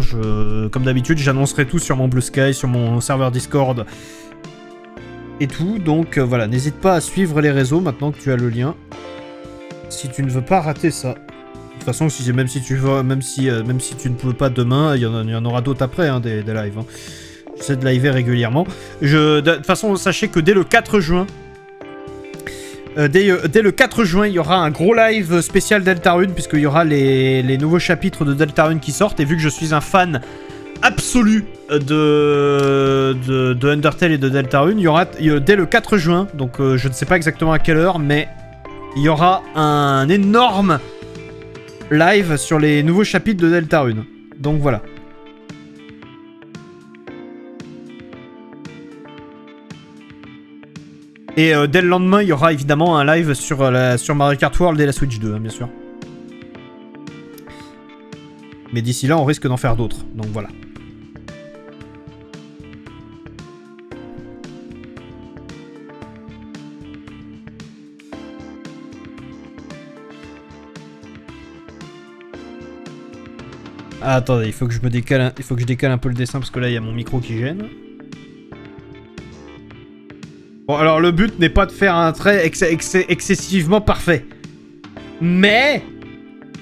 Comme d'habitude, j'annoncerai tout sur mon Blue Sky, sur mon serveur Discord et tout. Donc voilà, n'hésite pas à suivre les réseaux maintenant que tu as le lien. Si tu ne veux pas rater ça. De toute façon, même si tu ne peux pas demain, il y en aura d'autres après, hein, des lives. Hein. J'essaie de liver régulièrement. De toute façon, sachez que dès le 4 juin, dès le 4 juin, il y aura un gros live spécial Deltarune, puisqu'il y aura les nouveaux chapitres de Deltarune qui sortent. Et vu que je suis un fan absolue de Undertale et de Deltarune. Il y aura dès le 4 juin, donc je ne sais pas exactement à quelle heure, mais il y aura un énorme live sur les nouveaux chapitres de Deltarune. Donc voilà. Et dès le lendemain, il y aura évidemment un live sur Mario Kart World et la Switch 2, hein, bien sûr. Mais d'ici là, on risque d'en faire d'autres, donc voilà. Ah, attendez, il faut que je décale un peu le dessin parce que là, il y a mon micro qui gêne. Bon, alors le but n'est pas de faire un trait excessivement parfait. Mais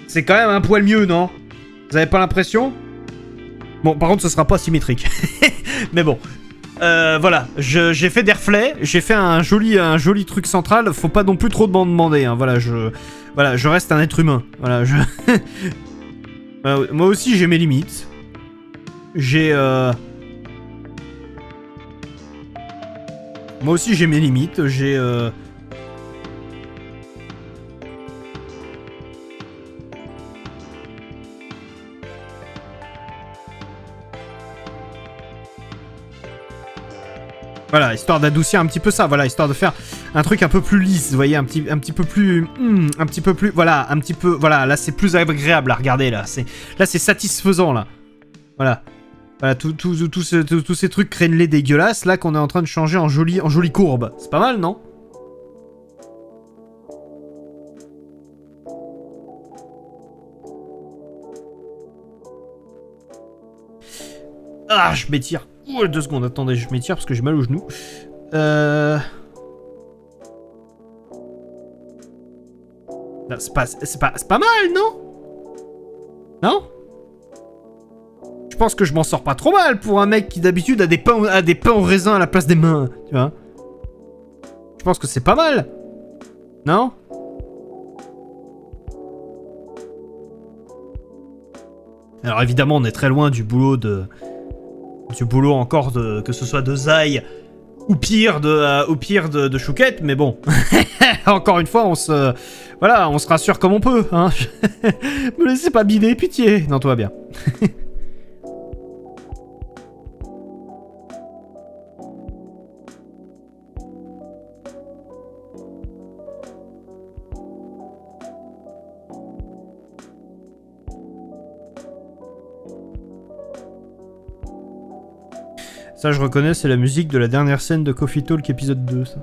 c'est quand même un poil mieux, non? Vous avez pas l'impression? Bon, par contre, ce sera pas symétrique. Mais bon. Voilà, j'ai fait des reflets, j'ai fait un joli truc central. Faut pas non plus trop m'en demander, hein. Voilà, je reste un être humain. Voilà, moi aussi, j'ai mes limites. Moi aussi j'ai mes limites, Voilà, histoire d'adoucir un petit peu ça, voilà, histoire de faire un truc un peu plus lisse, vous voyez, un petit peu plus... voilà, un petit peu... Voilà, là c'est plus agréable à regarder, là c'est satisfaisant, là. Voilà. Voilà, tous ces trucs crénelés dégueulasses, là, qu'on est en train de changer en jolie courbe. C'est pas mal, non? Ah, je m'étire. Ouh, 2 secondes, attendez, je m'étire parce que j'ai mal au genou. C'est pas mal, non? Non? Je pense que je m'en sors pas trop mal pour un mec qui d'habitude a des pains au raisin à la place des mains, tu vois. Je pense que c'est pas mal. Non? Alors évidemment, on est très loin du boulot encore que ce soit de Zai ou pire de Chouquette, mais bon. Encore une fois, on se rassure comme on peut, hein. Me laissez pas bider, pitié. Non, tout va bien. Ça, je reconnais, c'est la musique de la dernière scène de Coffee Talk épisode 2, ça.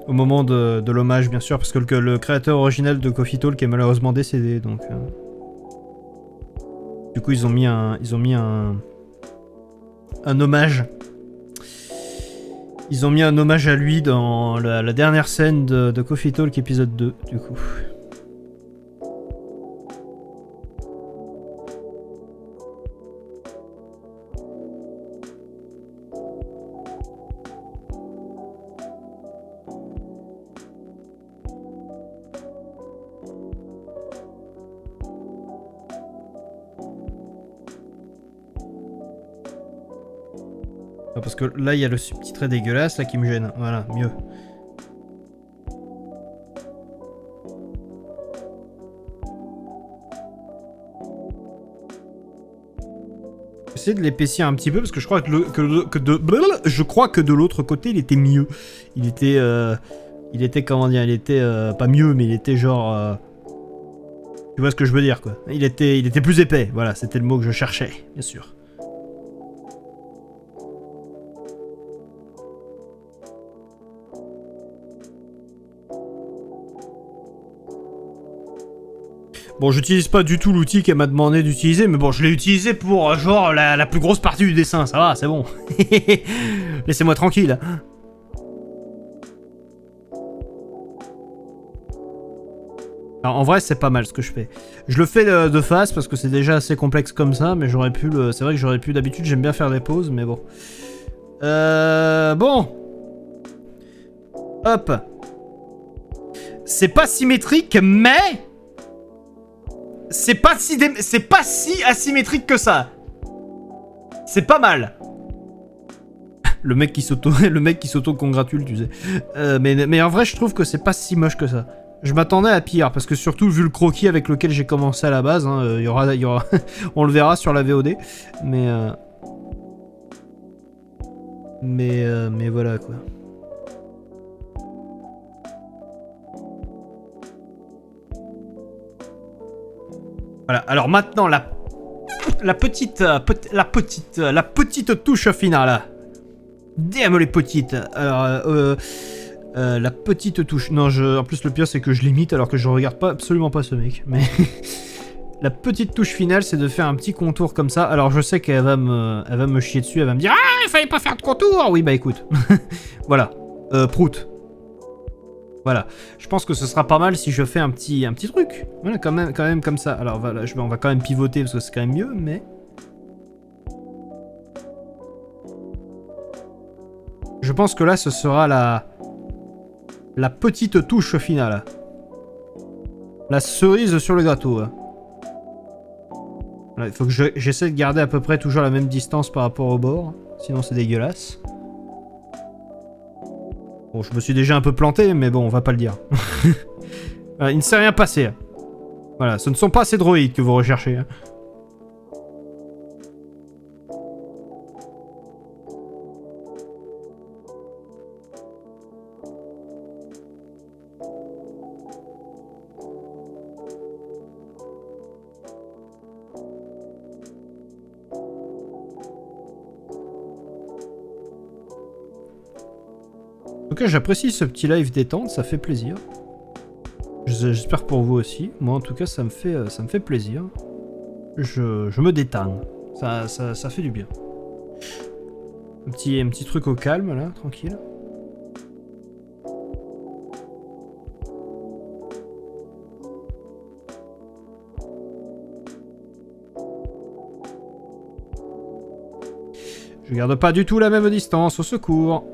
Au moment de l'hommage, bien sûr, parce que le créateur original de Coffee Talk est malheureusement décédé, donc... Du coup, ils ont mis un hommage. Ils ont mis un hommage à lui dans la dernière scène de Coffee Talk épisode 2, du coup. Parce que là, il y a le subtitré dégueulasse là qui me gêne. Voilà, mieux. J'essaie de l'épaissir un petit peu parce que je crois je crois que de l'autre côté, il était mieux. Il était comment dire, il était pas mieux, mais il était genre tu vois ce que je veux dire, quoi. Il était plus épais. Voilà, c'était le mot que je cherchais, bien sûr. Bon, j'utilise pas du tout l'outil qu'elle m'a demandé d'utiliser, mais bon, je l'ai utilisé pour, genre, la plus grosse partie du dessin, ça va, c'est bon. Laissez-moi tranquille. Alors, en vrai, c'est pas mal ce que je fais. Je le fais de face, parce que c'est déjà assez complexe comme ça, mais j'aurais pu le... C'est vrai que j'aurais pu, d'habitude, j'aime bien faire des pauses, mais bon. Bon. Hop. C'est pas symétrique, mais... C'est pas si asymétrique que ça. C'est pas mal. Le mec qui s'auto-congratule, tu sais. Mais en vrai, je trouve que c'est pas si moche que ça. Je m'attendais à pire, parce que surtout, vu le croquis avec lequel j'ai commencé à la base, hein, y aura on le verra sur la VOD. Mais voilà, quoi. Voilà, alors maintenant, la petite touche finale. Damn les petites. Alors, la petite touche. Non, en plus le pire c'est que je l'imite alors que je regarde absolument pas ce mec. Mais la petite touche finale, c'est de faire un petit contour comme ça. Alors je sais qu'elle va me chier dessus, elle va me dire ah il fallait pas faire de contour. Oui bah écoute, voilà, prout. Voilà, je pense que ce sera pas mal si je fais un petit truc. Voilà, quand même comme ça. Alors voilà, on va quand même pivoter parce que c'est quand même mieux, mais... Je pense que là, ce sera la petite touche finale. La cerise sur le gâteau. Voilà, il faut que j'essaie de garder à peu près toujours la même distance par rapport au bord. Sinon, c'est dégueulasse. Bon, je me suis déjà un peu planté, mais bon, on va pas le dire. Voilà, il ne s'est rien passé. Voilà, ce ne sont pas ces droïdes que vous recherchez. En tout cas, j'apprécie ce petit live détente, ça fait plaisir. J'espère pour vous aussi. Moi, en tout cas, ça me fait plaisir. Je me détends. Ça fait du bien. Un petit truc au calme, là, tranquille. Je garde pas du tout la même distance, au secours.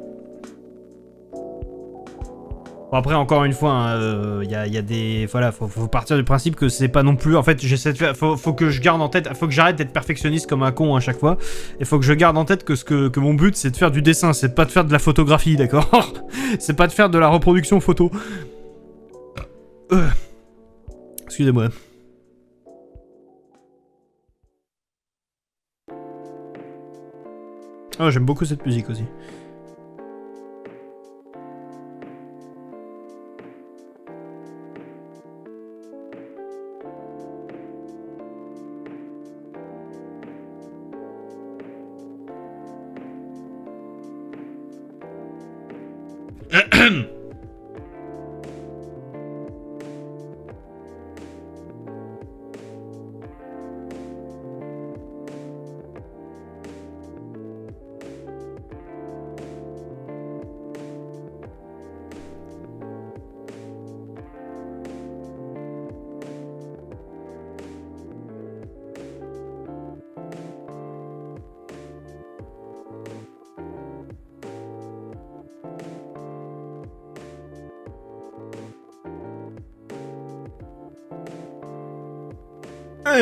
Bon, après, encore une fois, y a des... Voilà, faut partir du principe que c'est pas non plus... En fait, j'essaie de faire... Faut que je garde en tête... Faut que j'arrête d'être perfectionniste comme un con à chaque fois. Et faut que je garde en tête que mon but, c'est de faire du dessin. C'est pas de faire de la photographie, d'accord? C'est pas de faire de la reproduction photo. Excusez-moi. Oh, j'aime beaucoup cette musique aussi.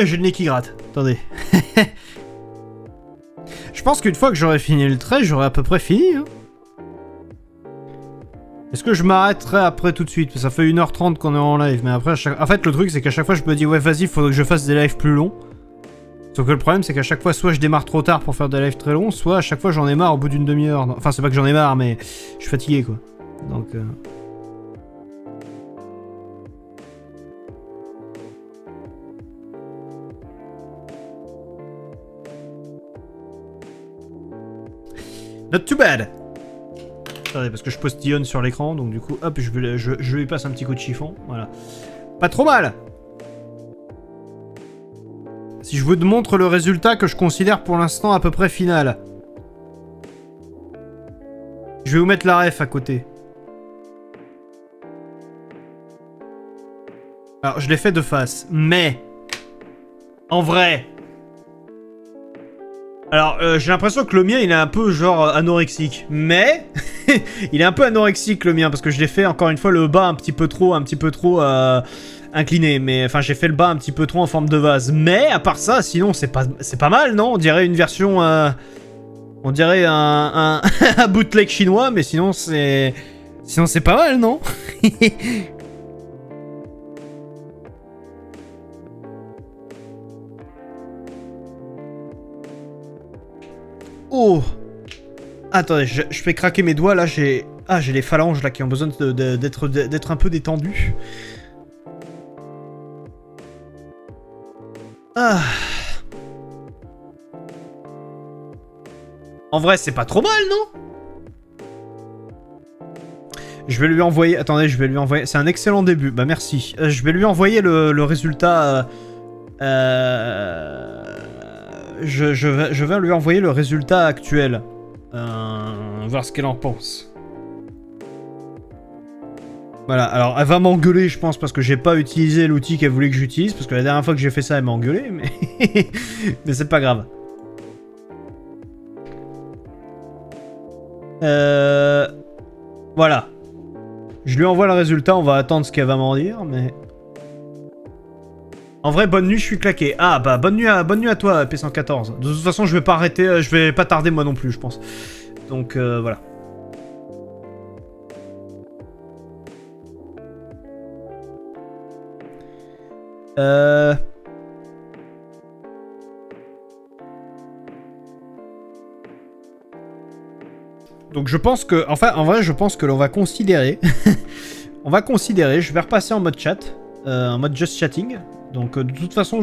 J'ai le nez qui gratte. Attendez. Je pense qu'une fois que j'aurai fini le trait, j'aurai à peu près fini. Hein. Est-ce que je m'arrêterai après tout de suite? Ça fait 1h30 qu'on est en live, mais après, en fait, le truc, c'est qu'à chaque fois, je me dis, ouais, vas-y, faudrait que je fasse des lives plus longs. Sauf que le problème, c'est qu'à chaque fois, soit je démarre trop tard pour faire des lives très longs, soit à chaque fois, j'en ai marre au bout d'une demi-heure. Enfin, c'est pas que j'en ai marre, mais je suis fatigué, quoi. Donc... Not too bad. Attendez, parce que je postillonne sur l'écran, donc du coup, hop, je lui passe un petit coup de chiffon, voilà. Pas trop mal. Si je vous montre le résultat que je considère pour l'instant à peu près final. Je vais vous mettre la ref à côté. Alors, je l'ai fait de face, mais... En vrai... Alors, j'ai l'impression que le mien, il est un peu genre anorexique. Mais, il est un peu anorexique le mien, parce que je l'ai fait, encore une fois, le bas un petit peu trop incliné. Mais, enfin, j'ai fait le bas un petit peu trop en forme de vase. Mais, à part ça, sinon, c'est pas mal, non? On dirait une version... on dirait un bootleg chinois, mais sinon, c'est... Sinon, c'est pas mal, non? Oh! Attendez, je fais craquer mes doigts, là, j'ai... Ah, j'ai les phalanges, là, qui ont besoin d'être un peu détendues. Ah... En vrai, c'est pas trop mal, non? Je vais lui envoyer... Attendez, je vais lui envoyer... C'est un excellent début, bah merci. Je vais lui envoyer le résultat... Je vais lui envoyer le résultat actuel. Voir ce qu'elle en pense. Voilà, alors elle va m'engueuler, je pense, parce que j'ai pas utilisé l'outil qu'elle voulait que j'utilise. Parce que la dernière fois que j'ai fait ça, elle m'a engueulé, mais... mais c'est pas grave. Voilà. Je lui envoie le résultat, on va attendre ce qu'elle va m'en dire, mais... En vrai, bonne nuit, je suis claqué. Ah, bah, bonne nuit à toi, P114. De toute façon, je vais pas arrêter, je vais pas tarder moi non plus, je pense. Donc, voilà. Donc, je pense que... Enfin, en vrai, je pense que l'on va considérer... on va considérer, je vais repasser en mode chat. En mode just chatting. Donc de toute façon,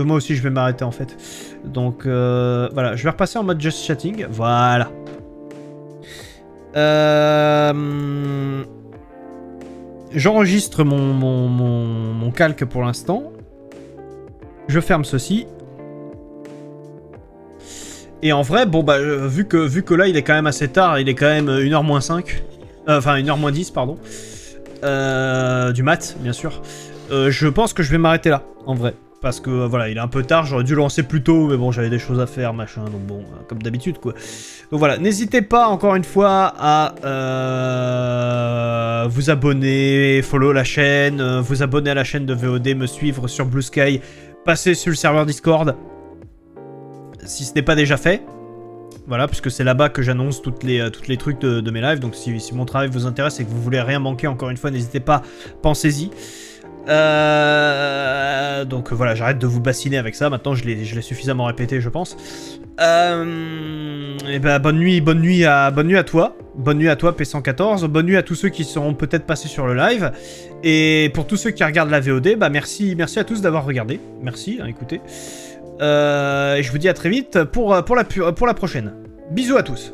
moi aussi je vais m'arrêter en fait. Donc voilà, je vais repasser en mode just chatting. Voilà. J'enregistre mon calque pour l'instant. Je ferme ceci. Et en vrai, bon bah vu que là il est quand même assez tard, il est quand même 1h-5. Enfin 1h-10 pardon. Du mat, bien sûr. Je pense que je vais m'arrêter là, en vrai. Parce que, voilà, il est un peu tard, j'aurais dû le lancer plus tôt, mais bon, j'avais des choses à faire, machin, donc bon, comme d'habitude, quoi. Donc voilà, n'hésitez pas, encore une fois, à vous abonner, follow la chaîne, vous abonner à la chaîne de VOD, me suivre sur Blue Sky, passer sur le serveur Discord, si ce n'est pas déjà fait. Voilà, puisque c'est là-bas que j'annonce toutes les trucs de mes lives, donc si mon travail vous intéresse et que vous voulez rien manquer, encore une fois, n'hésitez pas, pensez-y. Donc voilà, j'arrête de vous bassiner avec ça. Maintenant, je l'ai suffisamment répété, je pense. Et bah, bonne nuit à toi. Bonne nuit à toi, P114. Bonne nuit à tous ceux qui seront peut-être passés sur le live. Et pour tous ceux qui regardent la VOD, bah merci à tous d'avoir regardé. Merci, hein, écoutez. Et je vous dis à très vite pour la prochaine. Bisous à tous.